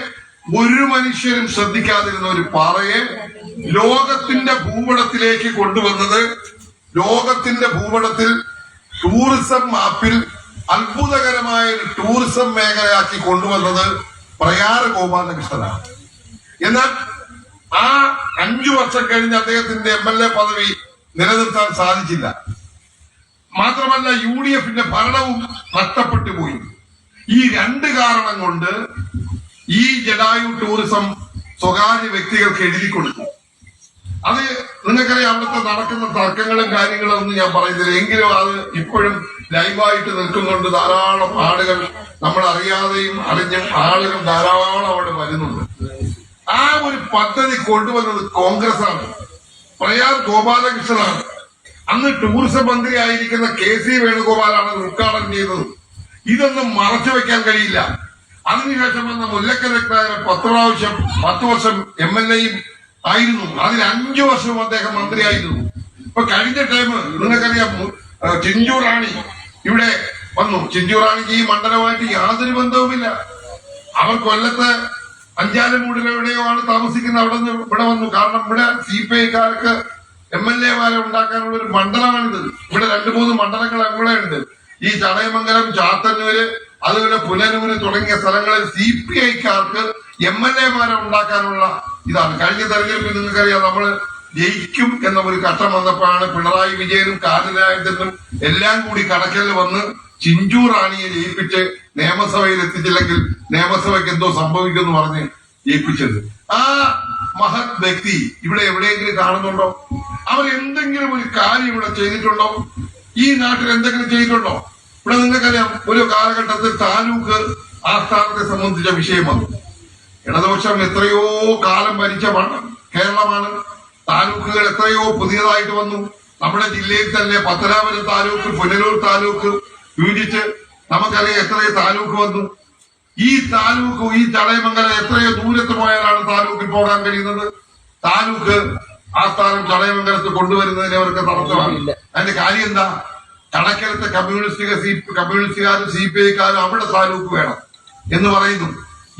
ഒരു മനുഷ്യരും ശ്രദ്ധിക്കാതിരുന്ന ഒരു പാറയെ ലോകത്തിന്റെ ഭൂപടത്തിലേക്ക് കൊണ്ടുവന്നത്, ലോകത്തിന്റെ ഭൂപടത്തിൽ ടൂറിസം മാപ്പിൽ അത്ഭുതകരമായ ഒരു ടൂറിസം മേഖലയാക്കി കൊണ്ടുവന്നത് പ്രയാർ ഗോപാലകൃഷ്ണനാണ്. എന്നാൽ ആ 5 വർഷം കഴിഞ്ഞ് അദ്ദേഹത്തിന്റെ MLA പദവി നിലനിർത്താൻ സാധിച്ചില്ല. മാത്രമല്ല UDFന്റെ ഭരണവും നഷ്ടപ്പെട്ടു പോയി. ഈ 2 കാരണം കൊണ്ട് ഈ ജഡായു ടൂറിസം സ്വകാര്യ വ്യക്തികൾക്ക് എഴുതി കൊടുത്തു. അത് നിങ്ങൾക്കറിയാം, അവിടുത്തെ നടക്കുന്ന തർക്കങ്ങളും കാര്യങ്ങളും ഒന്നും ഞാൻ പറയുന്നില്ല. എങ്കിലും അത് ഇപ്പോഴും ലൈവായിട്ട് നിൽക്കുന്നുണ്ട്. ധാരാളം ആളുകൾ, നമ്മൾ അറിയാതെയും അറിഞ്ഞും ആളുകൾ ധാരാളം അവിടെ വരുന്നുണ്ട്. ആ ഒരു പദ്ധതി കൊണ്ടുവന്നത് കോൺഗ്രസ് ആണ്, പ്രയാർ ഗോപാലകൃഷ്ണനാണ്. അന്ന് ടൂറിസം മന്ത്രി ആയിരിക്കുന്ന KC വേണുഗോപാലാണ് ഉദ്ഘാടനം ചെയ്തത്. ഇതൊന്നും മറച്ചു വെക്കാൻ കഴിയില്ല. അതിനുശേഷം വന്ന മുല്ലക്കൽ രത്നാകരൻ 10 വർഷം MLAയും ആയിരുന്നു. അതിൽ 5 വർഷവും അദ്ദേഹം മന്ത്രിയായിരുന്നു. ഇപ്പൊ കഴിഞ്ഞ ടൈം നിങ്ങൾക്കറിയാം, ചിഞ്ചു റാണി ഇവിടെ വന്നു. ചിഞ്ചു റാണിക്ക് ഈ മണ്ഡലമായിട്ട് യാതൊരു ബന്ധവുമില്ല. അവർ കൊല്ലത്ത് അഞ്ചാലുമൂടിലെവിടെയോ ആണ് താമസിക്കുന്നത്. അവിടെ നിന്ന് ഇവിടെ വന്നു. കാരണം ഇവിടെ CPIക്കാർക്ക് MLAമാരെ ഉണ്ടാക്കാനുള്ള ഒരു മണ്ഡലമാണിത്. ഇവിടെ 2-3 മണ്ഡലങ്ങൾ ഇവിടെ ഉണ്ട്. ഈ ചടയമംഗലം, ചാത്തന്നൂര്, അതുപോലെ പുനലൂര് തുടങ്ങിയ സ്ഥലങ്ങളിൽ CPIക്കാർക്ക് MLAമാരെ ഉണ്ടാക്കാനുള്ള ഇതാണ്. കഴിഞ്ഞ തെരഞ്ഞെടുപ്പിൽ നിങ്ങൾക്കറിയാം, നമ്മൾ ജയിക്കും എന്ന ഒരു ഘട്ടം വന്നപ്പോഴാണ് പിണറായി വിജയനും കാർഡിനായനും എല്ലാം കൂടി കടക്കലിൽ വന്ന് ചിഞ്ചു റാണിയെ ജയിപ്പിച്ച് നിയമസഭയിൽ എത്തിച്ചില്ലെങ്കിൽ നിയമസഭയ്ക്ക് എന്തോ സംഭവിക്കുമെന്ന് പറഞ്ഞ് ജയിപ്പിച്ചത്. ആ മഹത് വ്യക്തി ഇവിടെ എവിടെയെങ്കിലും കാണുന്നുണ്ടോ? അവർ എന്തെങ്കിലും ഒരു കാര്യം ഇവിടെ ചെയ്തിട്ടുണ്ടോ? ഈ നാട്ടിൽ എന്തെങ്കിലും ചെയ്തിട്ടുണ്ടോ? ഇവിടെ നിങ്ങൾക്കറിയാം, ഒരു കാലഘട്ടത്തിൽ താലൂക്ക് ആസ്ഥാനത്തെ സംബന്ധിച്ച വിഷയം വന്നു. ഇടതുപക്ഷം എത്രയോ കാലം ഭരിച്ച കേരളമാണ്. താലൂക്കുകൾ എത്രയോ പുതിയതായിട്ട് വന്നു. നമ്മുടെ ജില്ലയിൽ തന്നെ പത്തനാപുരം താലൂക്ക്, പുനലൂർ താലൂക്ക് വിഭജിച്ച് നമുക്കറിയാം എത്രയോ താലൂക്ക് വന്നു. ഈ താലൂക്ക്, ഈ ചടയമംഗലം എത്രയോ ദൂരത്ത് പോയാലാണ് താലൂക്കിൽ പോകാൻ കഴിയുന്നത്. താലൂക്ക് ആസ്ഥാനം ചടയമംഗലത്ത് കൊണ്ടുവരുന്നതിന് അവർക്ക് തടസ്സമാണ്. അതിന്റെ കാര്യം എന്താ? കണക്കിലത്തെ കമ്മ്യൂണിസ്റ്റുകാരും CPI-ക്കാരും അവിടെ താലൂക്ക് വേണം എന്ന് പറയുന്നു.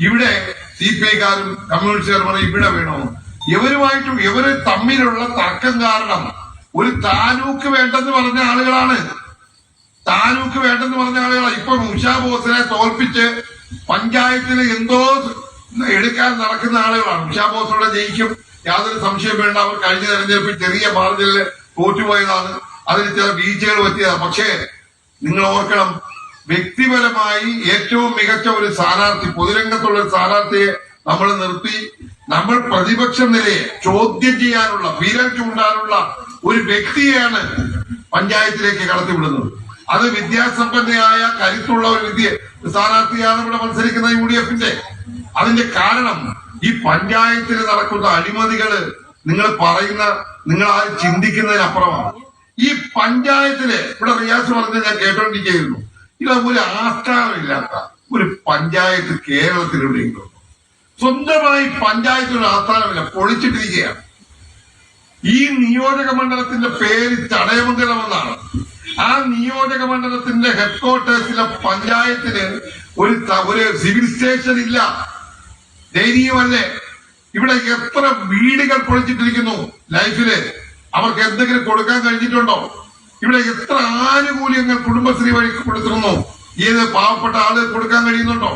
ഇവിടെ CPI-ക്കാരും കമ്മ്യൂണിസ്റ്റുകാരും പറയും ഇവിടെ വേണമെന്ന്. ഇവര് തമ്മിലുള്ള തർക്കം കാരണം ഒരു താലൂക്ക് വേണ്ടെന്ന് പറഞ്ഞ ആളുകളാണ്. ഇപ്പൊ ഉഷാ ബോസിനെ തോൽപ്പിച്ച് പഞ്ചായത്തിന് എന്തോ എടുക്കാൻ നടക്കുന്ന ആളുകളാണ്. ഉഷാ ബോസിലൂടെ ജയിക്കും, യാതൊരു സംശയം വേണ്ട. അവർ കഴിഞ്ഞ തെരഞ്ഞെടുപ്പിൽ ചെറിയ മാർജിനിൽ തോറ്റുപോയതാണ്, അതിന് ചില വീഴ്ചകൾ പറ്റിയതാണ്. പക്ഷേ നിങ്ങൾ ഓർക്കണം, വ്യക്തിപരമായി ഏറ്റവും മികച്ച ഒരു സ്ഥാനാർത്ഥി, പൊതുരംഗത്തുള്ള ഒരു സ്ഥാനാർത്ഥിയെ നമ്മൾ നിർത്തി നമ്മൾ പ്രതിപക്ഷ നിലയെ ചോദ്യം ചെയ്യാനുള്ള, വിരൽ ചൂണ്ടാനുള്ള ഒരു വ്യക്തിയെയാണ് പഞ്ചായത്തിലേക്ക് കടത്തിവിടുന്നത്. അത് വിദ്യാസമ്പന്നയായ കരുത്തുള്ള ഒരു സ്ഥാനാർത്ഥിയാണ് ഇവിടെ മത്സരിക്കുന്ന UDF-ന്റെ. അതിന്റെ കാരണം ഈ പഞ്ചായത്തിൽ നടക്കുന്ന അഴിമതികള് നിങ്ങൾ ആരും ചിന്തിക്കുന്നതിനപ്പുറമാണ്. ഈ പഞ്ചായത്തില് ഇവിടെ റിയാസ് പറഞ്ഞ് ഞാൻ കേട്ടോണ്ടിരിക്കുന്നു, ഇതൊരു ആസ്ഥാനമില്ലാത്ത ഒരു പഞ്ചായത്ത് കേരളത്തിൽ എവിടെയെങ്കിലും. സ്വന്തമായി പഞ്ചായത്തിന് ആസ്ഥാനമില്ല, പൊളിച്ചിട്ടിരിക്കുകയാണ്. ഈ നിയോജക മണ്ഡലത്തിന്റെ പേര് ചടയമംഗലം എന്നാണ്. ആ നിയോജക മണ്ഡലത്തിന്റെ ഹെഡ്ക്വാർട്ടേഴ്സിലെ പഞ്ചായത്തിന് ഒരു സിവിൽ സ്റ്റേഷൻ ഇല്ല. ദയനീയമല്ലേ? ഇവിടെ എത്ര വീടുകൾ പൊളിച്ചിട്ടിരിക്കുന്നു. ലൈഫില് അവർക്ക് എന്തെങ്കിലും കൊടുക്കാൻ കഴിഞ്ഞിട്ടുണ്ടോ? ഇവിടെ എത്ര ആനുകൂല്യങ്ങൾ കുടുംബശ്രീ വഴി കൊടുത്തിരുന്നു, ഏത് പാവപ്പെട്ട ആള് കൊടുക്കാൻ കഴിയുന്നുണ്ടോ?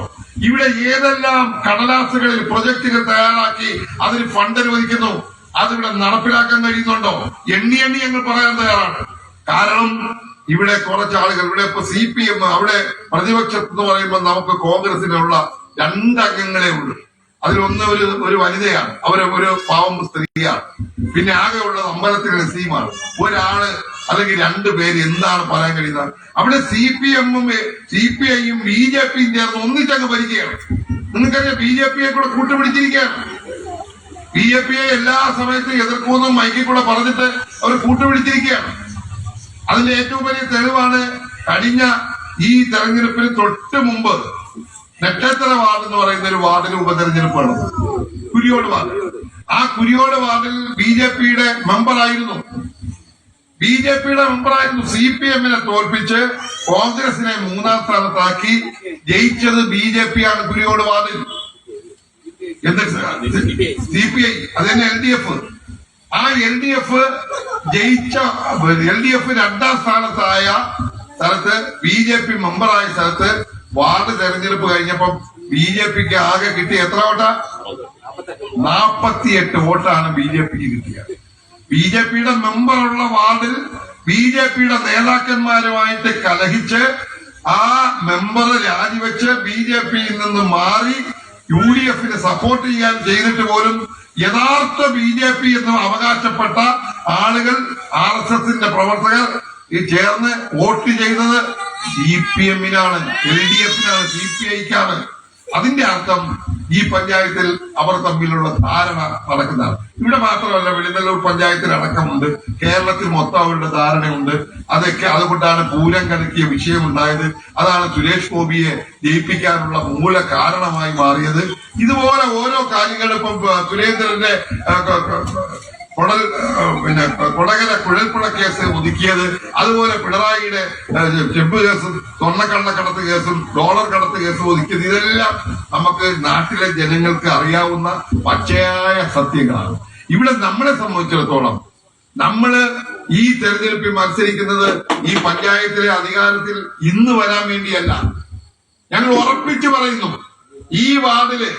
ഇവിടെ ഏതെല്ലാം കടലാസുകളിൽ പ്രൊജക്ടുകൾ തയ്യാറാക്കി അതിന് ഫണ്ട് അനുവദിക്കുന്നു, അതിവിടെ നടപ്പിലാക്കാൻ കഴിയുന്നുണ്ടോ? എണ്ണി ഞങ്ങൾ പറയാൻ തയ്യാറാണ്. കാരണം ഇവിടെ കുറച്ച് ആളുകൾ, ഇവിടെ ഇപ്പൊ CPM, അവിടെ പ്രതിപക്ഷത്ത് പറയുമ്പോൾ നമുക്ക് കോൺഗ്രസിനുള്ള 2 അംഗങ്ങളെ ഉള്ളൂ. അതിലൊന്ന് ഒരു വനിതയാണ്, ഒരു പാവം സ്ത്രീയാണ്. പിന്നെ ആകെ ഉള്ളത് അമ്പലത്തിലെ നസീമാണ്. ഒരാള് അല്ലെങ്കിൽ 2 പേര് എന്താണ് പറയാൻ കഴിയുന്നത്? അവിടെ CPM-ഉം CPI-യും BJP-യും ചേർന്ന് ഒന്നിച്ചങ്ങ് ഭരിക്കുകയാണ്. നിങ്ങൾക്കറിയാം, BJP-യെ കൂടെ കൂട്ടുപിടിച്ചിരിക്കുകയാണ്. BJP-യെ എല്ലാ സമയത്തും എതിർക്കുമെന്നും മൈക്കിൽ കൂടെ പറഞ്ഞിട്ട് അവർ കൂട്ടുപിടിച്ചിരിക്കുകയാണ്. അതിന്റെ ഏറ്റവും വലിയ തെളിവാണ് കഴിഞ്ഞ ഈ തെരഞ്ഞെടുപ്പിന് തൊട്ട് മുമ്പ് നക്ഷത്ര വാർഡ് എന്ന് പറയുന്ന ഒരു വാർഡിൽ ഉപതെരഞ്ഞെടുപ്പാണ്, കുരിയോട് വാർഡ്. ആ കുരിയോട് വാർഡിൽ BJP-യുടെ മെമ്പറായിരുന്നു. CPM-നെ തോൽപ്പിച്ച് കോൺഗ്രസിനെ 3ാം സ്ഥാനത്താക്കി ജയിച്ചത് BJP-യാണ് കുരിയോട് വാർഡിൽ. CPI അത് തന്നെ LDF. ആ LDF ജയിച്ച LDF 2ാം സ്ഥാനത്തായ സ്ഥലത്ത് BJP മെമ്പറായ സ്ഥലത്ത് വാർഡ് തെരഞ്ഞെടുപ്പ് കഴിഞ്ഞപ്പം BJP-ക്ക് ആകെ കിട്ടിയ എത്ര വോട്ടാ? 48 വോട്ടാണ് BJP-ക്ക് കിട്ടിയത്. BJP-യുടെ മെമ്പറുള്ള വാർഡിൽ BJP-യുടെ നേതാക്കന്മാരുമായിട്ട് കലഹിച്ച് ആ മെമ്പർ രാജിവെച്ച് BJP-യിൽ നിന്ന് മാറി UDF-നെ സപ്പോർട്ട് ചെയ്യാൻ ചെയ്തിട്ട് പോലും യഥാർത്ഥ BJP എന്ന് അവകാശപ്പെട്ട ആളുകൾ, RSS-ന്റെ പ്രവർത്തകർ ചേർന്ന് വോട്ട് ചെയ്തത് CPM-നാണ്, LDF-നാണ്, CPI-ക്കാണ്. അതിന്റെ അർത്ഥം ഈ പഞ്ചായത്തിൽ അവർ തമ്മിലുള്ള ധാരണ നടക്കുന്നതാണ്. ഇവിടെ മാത്രമല്ല, വെളിനല്ലൂർ പഞ്ചായത്തിൽ അടക്കമുണ്ട്, കേരളത്തിൽ മൊത്തം അവരുടെ ധാരണയുണ്ട്. അതൊക്കെ അതുകൊണ്ടാണ് പൂരം കലക്കിയ വിഷയമുണ്ടായത്. അതാണ് സുരേഷ് ഗോപിയെ ജയിപ്പിക്കാനുള്ള മൂല കാരണമായി മാറിയത്. ഇതുപോലെ ഓരോ കാര്യങ്ങളും ഇപ്പം സുരേന്ദ്രന്റെ കൊടകര കുഴൽപ്പുഴ കേസ് ഒതുക്കിയത്, അതുപോലെ പിണറായിയുടെ ചെമ്പ് കേസും സ്വർണ്ണക്കള്ളക്കടത്ത് കേസും ഡോളർ കടത്ത് കേസും ഒതുക്കിയത്, ഇതെല്ലാം നമുക്ക് നാട്ടിലെ ജനങ്ങൾക്ക് അറിയാവുന്ന പച്ചയായ സത്യങ്ങളാണ്. ഇവിടെ നമ്മളെ സംബന്ധിച്ചിടത്തോളം നമ്മള് ഈ തെരഞ്ഞെടുപ്പിൽ മത്സരിക്കുന്നത് ഈ പഞ്ചായത്തിലെ അധികാരത്തിൽ ഇന്ന് വരാൻ വേണ്ടിയല്ല. ഞങ്ങൾ ഉറപ്പിച്ചു പറയുന്നു, ഈ വാർഡില്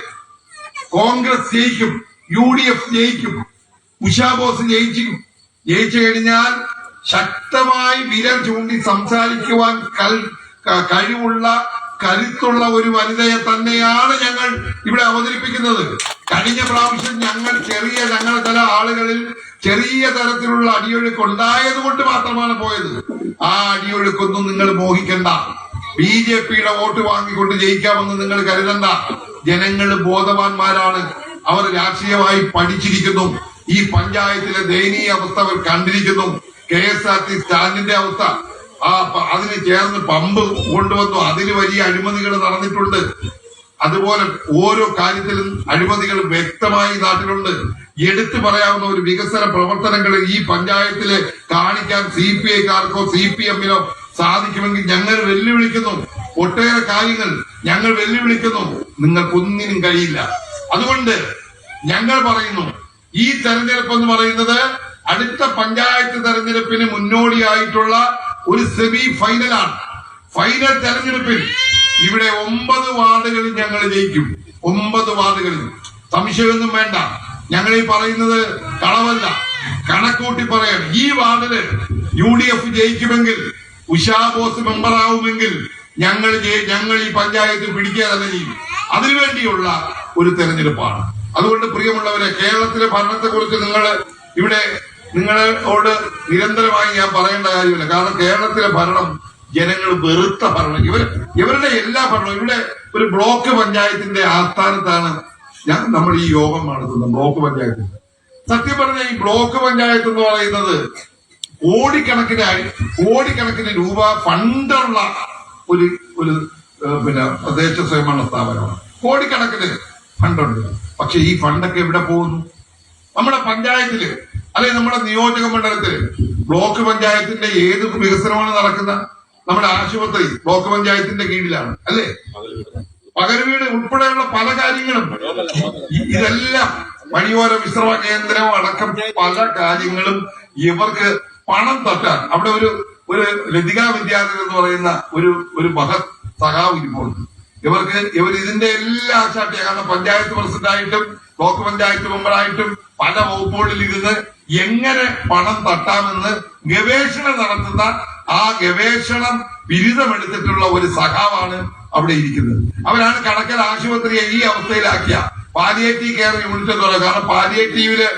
കോൺഗ്രസ് ജയിക്കും, UDF ജയിക്കും, ഉഷാ ബോസ് ജയിച്ചു കഴിഞ്ഞാൽ ശക്തമായി വിരൽ ചൂണ്ടി സംസാരിക്കുവാൻ കഴിവുള്ള കരുത്തുള്ള ഒരു വനിതയെ തന്നെയാണ് ഞങ്ങൾ ഇവിടെ അവതരിപ്പിക്കുന്നത്. കഴിഞ്ഞ പ്രാവശ്യം ഞങ്ങൾ ഞങ്ങളുടെ ചില ആളുകളിൽ ചെറിയ തരത്തിലുള്ള അടിയൊഴുക്ക് ഉണ്ടായത് കൊണ്ട് മാത്രമാണ് പോയത്. ആ അടിയൊഴുക്കൊന്നും നിങ്ങൾ മോഹിക്കണ്ട. BJPയുടെ വോട്ട് വാങ്ങിക്കൊണ്ട് ജയിക്കാമെന്ന് നിങ്ങൾ കരുതണ്ട. ജനങ്ങൾ ബോധവാന്മാരാണ്. അവർ രാഷ്ട്രീയമായി പഠിച്ചിരിക്കുന്നു. ഈ പഞ്ചായത്തിലെ ദയനീയ അവസ്ഥ അവർ കണ്ടിരിക്കുന്നു. KSRT സ്റ്റാൻഡിന്റെ അവസ്ഥ, അതിന് ചേർന്ന് പമ്പ് കൊണ്ടുവന്നു, അതിന് വലിയ അഴിമതികൾ നടന്നിട്ടുണ്ട്. അതുപോലെ ഓരോ കാര്യത്തിലും അഴിമതികൾ വ്യക്തമായി നാട്ടിലുണ്ട്. എടുത്തു പറയാവുന്ന ഒരു വികസന പ്രവർത്തനങ്ങൾ ഈ പഞ്ചായത്തില് കാണിക്കാൻ CPIക്കാർക്കോ CPMനോ സാധിക്കുമെങ്കിൽ ഞങ്ങൾ വെല്ലുവിളിക്കുന്നു. ഒട്ടേറെ കാര്യങ്ങൾ ഞങ്ങൾ വെല്ലുവിളിക്കുന്നു. നിങ്ങൾക്കൊന്നിനും കഴിയില്ല. അതുകൊണ്ട് ഞങ്ങൾ പറയുന്നു, ഈ തെരഞ്ഞെടുപ്പ് എന്ന് പറയുന്നത് അടുത്ത പഞ്ചായത്ത് തെരഞ്ഞെടുപ്പിന് മുന്നോടിയായിട്ടുള്ള ഒരു സെമി ഫൈനലാണ്. ഫൈനൽ തെരഞ്ഞെടുപ്പിൽ ഇവിടെ 9 വാർഡുകളിൽ ഞങ്ങൾ ജയിക്കും. 9 വാർഡുകളിൽ സംശയമൊന്നും വേണ്ട. ഞങ്ങൾ ഈ പറയുന്നത് കളവല്ല, കണക്കൂട്ടി പറയാണ്. ഈ വാർഡില് UDF ജയിക്കുമെങ്കിൽ, ഉഷാ ബോസ് മെമ്പറാവുമെങ്കിൽ ഞങ്ങൾ ഈ പഞ്ചായത്ത് പിടിക്കുക തന്നെ ചെയ്യും. അതിനുവേണ്ടിയുള്ള ഒരു തെരഞ്ഞെടുപ്പാണ്. അതുകൊണ്ട് പ്രിയമുള്ളവരെ, കേരളത്തിലെ ഭരണത്തെക്കുറിച്ച് നിങ്ങളോട് നിരന്തരമായി ഞാൻ പറയേണ്ട കാര്യമില്ല. കാരണം കേരളത്തിലെ ഭരണം ജനങ്ങൾ വെറുത്ത ഭരണം. ഇവരുടെ എല്ലാ ഭരണവും ഇവിടെ ഒരു ബ്ലോക്ക് പഞ്ചായത്തിന്റെ ആസ്ഥാനത്താണ് നമ്മൾ ഈ യോഗം നടത്തുന്നത്. ബ്ലോക്ക് പഞ്ചായത്ത്, സത്യം പറഞ്ഞ ഈ ബ്ലോക്ക് പഞ്ചായത്ത് എന്ന് പറയുന്നത് കോടിക്കണക്കിന് രൂപ ഫണ്ടുള്ള ഒരു തദ്ദേശ സ്വയംഭരണ സ്ഥാപനമാണ്. കോടിക്കണക്കിന് ഫണ്ടുണ്ട്. പക്ഷെ ഈ ഫണ്ടൊക്കെ എവിടെ പോകുന്നു? നമ്മുടെ പഞ്ചായത്തില്, അല്ലെങ്കിൽ നമ്മുടെ നിയോജക മണ്ഡലത്തില് ബ്ലോക്ക് പഞ്ചായത്തിന്റെ ഏത് വികസനമാണ് നടക്കുന്നത്? നമ്മുടെ ആശുപത്രി ബ്ലോക്ക് പഞ്ചായത്തിന്റെ കീഴിലാണ്, അല്ലേ? പകർവീട് ഉൾപ്പെടെയുള്ള പല കാര്യങ്ങളും, ഇതെല്ലാം വഴിയോര വിശ്രമ കേന്ദ്രം അടക്കം പല കാര്യങ്ങളും ഇവർക്ക് പണം തട്ടാൻ. അവിടെ ഒരു ലതികാ വിദ്യാർത്ഥി എന്ന് പറയുന്ന ഒരു മഹത് സഖാവ് ഇരിപ്പുണ്ട്. ഇവർ ഇതിന്റെ എല്ലാ ആശാട്ടിയ, കാരണം പഞ്ചായത്ത് പ്രസിഡന്റായിട്ടും ബ്ലോക്ക് പഞ്ചായത്ത് മെമ്പറായിട്ടും പല വകുപ്പുകളിൽ ഇരുന്ന് എങ്ങനെ പണം തട്ടാമെന്ന് ഗവേഷണം നടത്തുന്ന, ആ ഗവേഷണം ബിരുദമെടുത്തിട്ടുള്ള ഒരു സഖാവാണ് അവിടെ ഇരിക്കുന്നത്. അവരാണ് കടക്കൽ ആശുപത്രിയെ ഈ അവസ്ഥയിലാക്കിയ പാലിയേറ്റീവ് കെയർ യൂണിറ്റ് എന്ന് പറയുന്നത്. കാരണം പാലിയേറ്റീവില്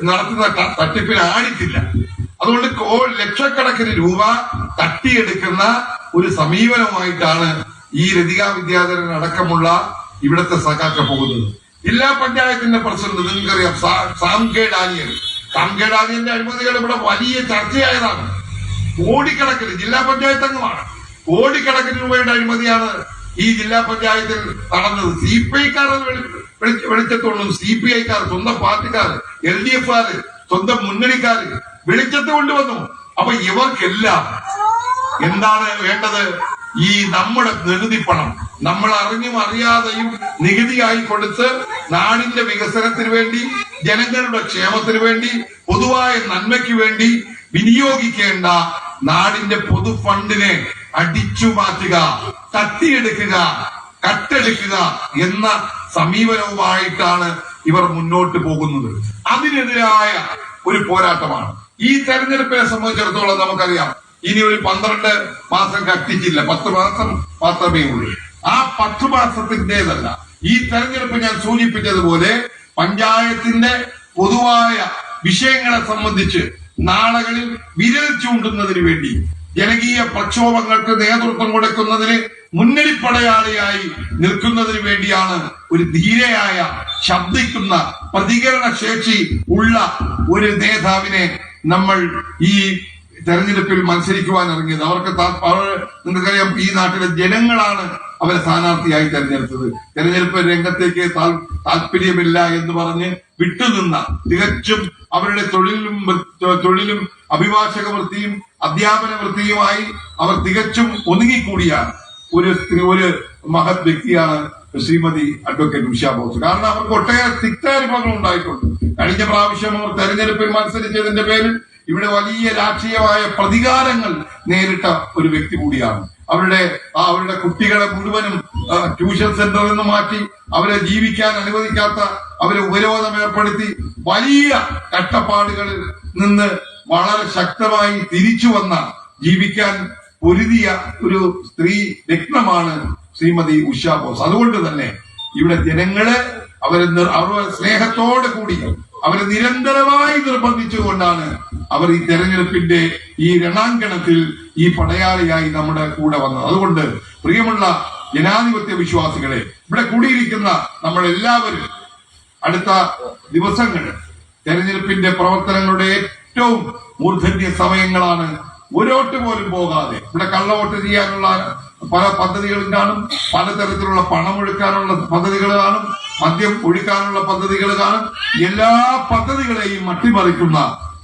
നടത്തുന്ന തട്ടിപ്പിന് ആടിക്കില്ല. അതുകൊണ്ട് ലക്ഷക്കണക്കിന് രൂപ തട്ടിയെടുക്കുന്ന ഒരു സമീപനവുമായിട്ടാണ് ഈ ലതികാ വിദ്യാധരൻ അടക്കമുള്ള ഇവിടുത്തെ സഖാക്ക പോകുന്നത്. ജില്ലാ പഞ്ചായത്തിന്റെ പ്രസിഡന്റ് നിങ്ങൾക്കറിയാം, സാം കെ ഡാനിയലിന്റെ അഴിമതികൾ ഇവിടെ വലിയ ചർച്ചയായതാണ്. കോടിക്കണക്കിന്, ജില്ലാ പഞ്ചായത്ത് അംഗമാണ്, കോടിക്കണക്കിന് രൂപയുടെ അഴിമതിയാണ് ഈ ജില്ലാ പഞ്ചായത്തിൽ നടന്നത്. CPIക്കാർ വെളിച്ചത്തുകൊണ്ടും, CPIക്കാർ, സ്വന്തം പാർട്ടിക്കാർ, LDFകാർ, സ്വന്തം മുന്നണിക്കാർ വെളിച്ചത്ത് കൊണ്ടുവന്നു. അപ്പൊ ഇവർക്കെല്ലാം എന്താണ് വേണ്ടത്? ഈ നമ്മുടെ നികുതി പണം നമ്മൾ അറിഞ്ഞും അറിയാതെയും നികുതിയായി കൊടുത്ത് നാടിന്റെ വികസനത്തിന് വേണ്ടി, ജനങ്ങളുടെ ക്ഷേമത്തിന് വേണ്ടി, പൊതുവായ നന്മയ്ക്ക് വേണ്ടി വിനിയോഗിക്കേണ്ട നാടിന്റെ പൊതു ഫണ്ടിനെ അടിച്ചു മാറ്റുക, തട്ടിയെടുക്കുക, കട്ടെടുക്കുക എന്ന സമീപനവുമായിട്ടാണ് ഇവർ മുന്നോട്ട് പോകുന്നത്. അതിനെതിരായ ഒരു പോരാട്ടമാണ്. ഈ തെരഞ്ഞെടുപ്പിനെ സംബന്ധിച്ചിടത്തോളം നമുക്കറിയാം, ഇനി ഒരു 12 മാസം കത്തിച്ചില്ല, 10 മാസം മാത്രമേ ഉള്ളൂ. ആ 10 മാസത്തിന്റേതല്ല ഈ തെരഞ്ഞെടുപ്പ്. ഞാൻ സൂചിപ്പിച്ചതുപോലെ പഞ്ചായത്തിന്റെ പൊതുവായ വിഷയങ്ങളെ സംബന്ധിച്ച് നാളുകളിൽ വിരൽ ചൂണ്ടുന്നതിന് വേണ്ടി, ജനകീയ പ്രക്ഷോഭങ്ങൾക്ക് നേതൃത്വം കൊടുക്കുന്നതിന് മുന്നണി പടയാളിയായി നിൽക്കുന്നതിന് വേണ്ടിയാണ് ഒരു ധീരയായ, ശബ്ദിക്കുന്ന, പ്രതികരണ ശേഷി ഉള്ള ഒരു നേതാവിനെ നമ്മൾ ഈ തെരഞ്ഞെടുപ്പിൽ മത്സരിക്കുവാൻ ഇറങ്ങിയത്. നിങ്ങൾക്കറിയാം, ഈ നാട്ടിലെ ജനങ്ങളാണ് അവരെ സ്ഥാനാർത്ഥിയായി തെരഞ്ഞെടുത്തത്. തെരഞ്ഞെടുപ്പ് രംഗത്തേക്ക് താല്പര്യമില്ല എന്ന് പറഞ്ഞ് വിട്ടുനിന്ന, തികച്ചും അവരുടെ തൊഴിലും അഭിഭാഷക വൃത്തിയും അധ്യാപന വൃത്തിയുമായി അവർ തികച്ചും ഒതുങ്ങിക്കൂടിയ ഒരു മഹത് വ്യക്തിയാണ് ശ്രീമതി അഡ്വക്കേറ്റ് ഉഷാ ബോസ്. കാരണം അവർക്ക് ഒട്ടേറെ തിക്താനുഭവങ്ങൾ ഉണ്ടായിട്ടുണ്ട്. കഴിഞ്ഞ പ്രാവശ്യം അവർ തെരഞ്ഞെടുപ്പിൽ മത്സരിച്ചതിന്റെ പേരിൽ ഇവിടെ വലിയ രാഷ്ട്രീയമായ പ്രതികാരങ്ങൾ നേരിട്ട ഒരു വ്യക്തി കൂടിയാണ്. അവരുടെ കുട്ടികളെ മുഴുവനും ട്യൂഷൻ സെന്ററിൽ നിന്ന് മാറ്റി, അവരെ ജീവിക്കാൻ അനുവദിക്കാത്ത, അവരെ ഉപരോധം ഏർപ്പെടുത്തി, വലിയ കഷ്ടപ്പാടുകളിൽ നിന്ന് വളരെ ശക്തമായി തിരിച്ചു വന്ന, ജീവിക്കാൻ പൊരുതിയ ഒരു സ്ത്രീ രത്നമാണ് ശ്രീമതി ഉഷ ബോസ്. അതുകൊണ്ട് തന്നെ ഇവിടെ ജനങ്ങള് അവരെ സ്നേഹത്തോടെ കൂടി അവരെ നിരന്തരമായി നിർബന്ധിച്ചുകൊണ്ടാണ് അവർ ഈ തെരഞ്ഞെടുപ്പിന്റെ ഈ രണാങ്കണത്തിൽ ഈ പടയാളിയായി നമ്മുടെ കൂടെ വന്നത്. അതുകൊണ്ട് പ്രിയമുള്ള ജനാധിപത്യ വിശ്വാസികളെ, ഇവിടെ കൂടിയിരിക്കുന്ന നമ്മളെല്ലാവരും അടുത്ത ദിവസങ്ങൾ തെരഞ്ഞെടുപ്പിന്റെ പ്രവർത്തനങ്ങളുടെ ഏറ്റവും മൂർധന്യ സമയങ്ങളാണ്. ഒരോട്ട് പോലും പോകാതെ ഇവിടെ കള്ളവോട്ട് ചെയ്യാനുള്ള പല പദ്ധതികളും കാണും, പലതരത്തിലുള്ള പണം ഒഴുക്കാനുള്ള പദ്ധതികൾ കാണും, മദ്യം ഒഴുക്കാനുള്ള പദ്ധതികൾ കാണും. എല്ലാ പദ്ധതികളെയും അട്ടിമറിക്കുന്ന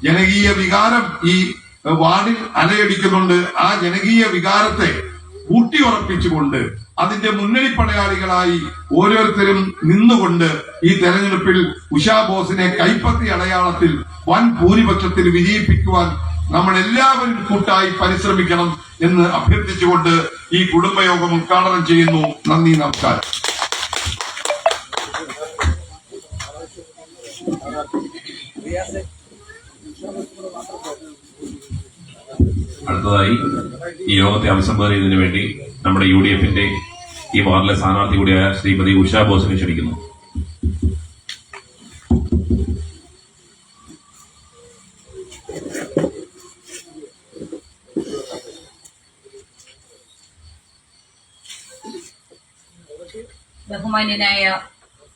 ജനകീയ വികാരം ഈ വാർഡിൽ അലയടിക്കുന്നുണ്ട്. ആ ജനകീയ വികാരത്തെ ഊട്ടിയുറപ്പിച്ചുകൊണ്ട് അതിന്റെ മുന്നണി പടയാളികളായി ഓരോരുത്തരും നിന്നുകൊണ്ട് ഈ തെരഞ്ഞെടുപ്പിൽ ഉഷാ ബോസിനെ കൈപ്പത്തി അടയാളത്തിൽ വൻ ഭൂരിപക്ഷത്തിൽ വിജയിപ്പിക്കുവാൻ നമ്മൾ എല്ലാവരും കൂട്ടായി പരിശ്രമിക്കണം എന്ന് അഭ്യർത്ഥിച്ചുകൊണ്ട് ഈ കുടുംബയോഗം ഉദ്ഘാടനം ചെയ്യുന്നു. നന്ദി, നമസ്കാരം. അടുത്തതായി ഈ യോഗത്തെ അഭിസംബോധന ചെയ്യുന്നതിന് വേണ്ടി നമ്മുടെ UDF-ന്റെ ഈ വാർഡിലെ സ്ഥാനാർത്ഥി കൂടിയായ ശ്രീമതി ഉഷാ ബോസിനെ ക്ഷണിക്കുന്നു. ബഹുമാന്യനായ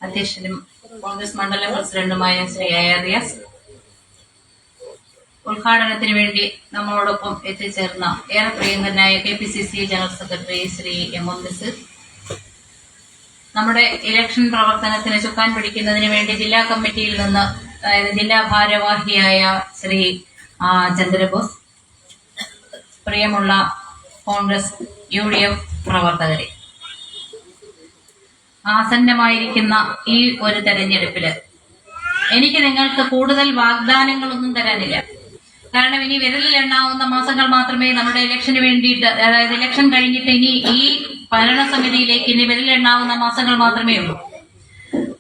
അധ്യക്ഷനും കോൺഗ്രസ് മണ്ഡലം പ്രസിഡന്റുമായ ശ്രീ AR റിയാസ്, ഉദ്ഘാടനത്തിന് വേണ്ടി നമ്മളോടൊപ്പം എത്തിച്ചേർന്ന ഏറെ പ്രിയങ്കരനായ KPCC general secretary Shri M. Nazeer, നമ്മുടെ ഇലക്ഷൻ പ്രവർത്തനത്തിന് ചുക്കാൻ പിടിക്കുന്നതിന് വേണ്ടി ജില്ലാ കമ്മിറ്റിയിൽ നിന്ന്, അതായത് ജില്ലാ ഭാരവാഹിയായ ശ്രീ ചന്ദ്രബോസ്, പ്രിയമുള്ള കോൺഗ്രസ് UDF പ്രവർത്തകരെ, ആസന്നമായിരിക്കുന്ന ഈ ഒരു തെരഞ്ഞെടുപ്പില് എനിക്ക് നിങ്ങൾക്ക് കൂടുതൽ വാഗ്ദാനങ്ങളൊന്നും തരാനില്ല. കാരണം ഇനി വിരലിൽ എണ്ണാവുന്ന മാസങ്ങൾ മാത്രമേ നമ്മുടെ ഇലക്ഷന് വേണ്ടിയിട്ട്, അതായത് ഇലക്ഷൻ കഴിഞ്ഞിട്ട് ഇനി ഈ ഭരണസമിതിയിലേക്ക് ഇനി വിരലിലെണ്ണാവുന്ന മാസങ്ങൾ മാത്രമേ ഉള്ളൂ.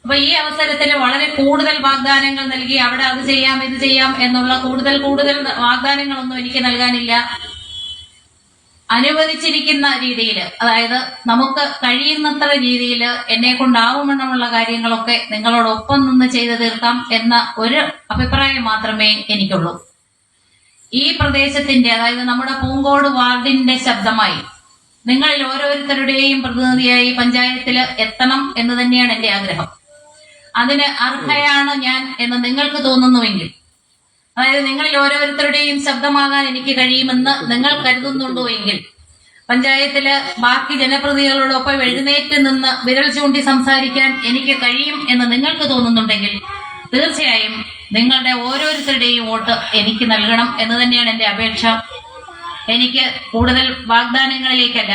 അപ്പൊ ഈ അവസരത്തിൽ വളരെ കൂടുതൽ വാഗ്ദാനങ്ങൾ നൽകി അവിടെ അത് ചെയ്യാം ഇത് ചെയ്യാം എന്നുള്ള കൂടുതൽ വാഗ്ദാനങ്ങളൊന്നും എനിക്ക് നൽകാനില്ല. അനുവദിച്ചിരിക്കുന്ന രീതിയിൽ, അതായത് നമുക്ക് കഴിയുന്നത്ര രീതിയിൽ എന്നെ കൊണ്ടാവുമെന്നുള്ള കാര്യങ്ങളൊക്കെ നിങ്ങളോടൊപ്പം നിന്ന് ചെയ്തു തീർക്കാം എന്ന ഒരു അഭിപ്രായം മാത്രമേ എനിക്കുള്ളൂ. ഈ പ്രദേശത്തിന്റെ, അതായത് നമ്മുടെ പൂങ്കോട് വാർഡിന്റെ ശബ്ദമായി നിങ്ങളിൽ ഓരോരുത്തരുടെയും പ്രതിനിധിയായി പഞ്ചായത്തിൽ എത്തണം എന്ന് തന്നെയാണ് എന്റെ ആഗ്രഹം. അതിന് അർഹയാണ് ഞാൻ എന്ന് നിങ്ങൾക്ക് തോന്നുന്നുവെങ്കിൽ, അതായത് നിങ്ങളിൽ ഓരോരുത്തരുടെയും ശബ്ദമാകാൻ എനിക്ക് കഴിയുമെന്ന് നിങ്ങൾ കരുതുന്നുണ്ടോ എങ്കിൽ, പഞ്ചായത്തില് ബാക്കി ജനപ്രതിനിധികളോടൊപ്പം എഴുന്നേറ്റ് നിന്ന് വിരൽ ചൂണ്ടി സംസാരിക്കാൻ എനിക്ക് കഴിയും എന്ന് നിങ്ങൾക്ക് തോന്നുന്നുണ്ടെങ്കിൽ, തീർച്ചയായും നിങ്ങളുടെ ഓരോരുത്തരുടെയും വോട്ട് എനിക്ക് നൽകണം എന്ന് തന്നെയാണ് എന്റെ അപേക്ഷ. എനിക്ക് കൂടുതൽ വാഗ്ദാനങ്ങളിലേക്കല്ല,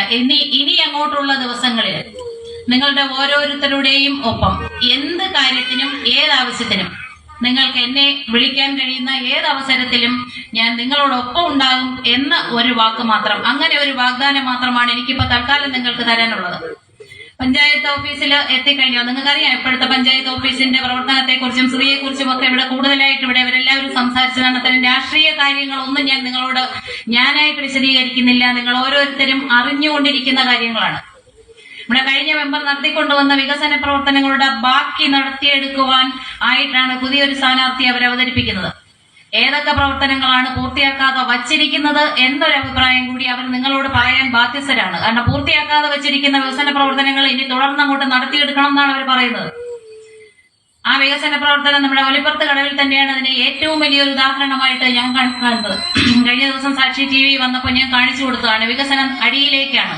ഇനി അങ്ങോട്ടുള്ള ദിവസങ്ങളിൽ നിങ്ങളുടെ ഓരോരുത്തരുടെയും ഒപ്പം എന്ത് കാര്യത്തിനും ഏതാവശ്യത്തിനും നിങ്ങൾക്ക് എന്നെ വിളിക്കാൻ കഴിയുന്ന ഏതവസരത്തിലും ഞാൻ നിങ്ങളോടൊപ്പം ഉണ്ടാകും എന്ന ഒരു വാക്ക് മാത്രം, അങ്ങനെ ഒരു വാഗ്ദാനം മാത്രമാണ് എനിക്കിപ്പോ തൽക്കാലം നിങ്ങൾക്ക് തരാനുള്ളത്. പഞ്ചായത്ത് ഓഫീസിൽ എത്തിക്കഴിഞ്ഞാൽ നിങ്ങൾക്കറിയാം ഇപ്പോഴത്തെ പഞ്ചായത്ത് ഓഫീസിന്റെ പ്രവർത്തനത്തെക്കുറിച്ചും സ്ത്രീയെക്കുറിച്ചും ഒക്കെ ഇവിടെ കൂടുതലായിട്ട് ഇവരെല്ലാവരും സംസാരിച്ചതാണ്. അത്തരം രാഷ്ട്രീയ കാര്യങ്ങളൊന്നും ഞാൻ നിങ്ങളോട് ഞാനായിട്ട് വിശദീകരിക്കുന്നില്ല. നിങ്ങൾ ഓരോരുത്തരും അറിഞ്ഞുകൊണ്ടിരിക്കുന്ന കാര്യങ്ങളാണ്. ഇവിടെ കഴിഞ്ഞ മെമ്പർ നടത്തിക്കൊണ്ടുവന്ന വികസന പ്രവർത്തനങ്ങളുടെ ബാക്കി നടത്തിയെടുക്കുവാൻ ആയിട്ടാണ് പുതിയൊരു സ്ഥാനാർത്ഥി അവർ അവതരിപ്പിക്കുന്നത്. ഏതൊക്കെ പ്രവർത്തനങ്ങളാണ് പൂർത്തിയാക്കാതെ വച്ചിരിക്കുന്നത് എന്നൊരു അഭിപ്രായം കൂടി അവർ നിങ്ങളോട് പറയാൻ ബാധ്യസ്ഥരാണ്. കാരണം പൂർത്തിയാക്കാതെ വച്ചിരിക്കുന്ന വികസന പ്രവർത്തനങ്ങൾ ഇനി തുടർന്നങ്ങോട്ട് നടത്തിയെടുക്കണം എന്നാണ് അവർ പറയുന്നത്. ആ വികസന പ്രവർത്തനം നമ്മുടെ ഒലിപ്പുറത്ത് കടവിൽ തന്നെയാണ് അതിന് ഏറ്റവും വലിയൊരു ഉദാഹരണമായിട്ട് ഞാൻ കാണുന്നത്. കഴിഞ്ഞ ദിവസം സാക്ഷി TV വന്നപ്പോൾ ഞാൻ കാണിച്ചു കൊടുത്തതാണ്. വികസനം അടിയിലേക്കാണ്.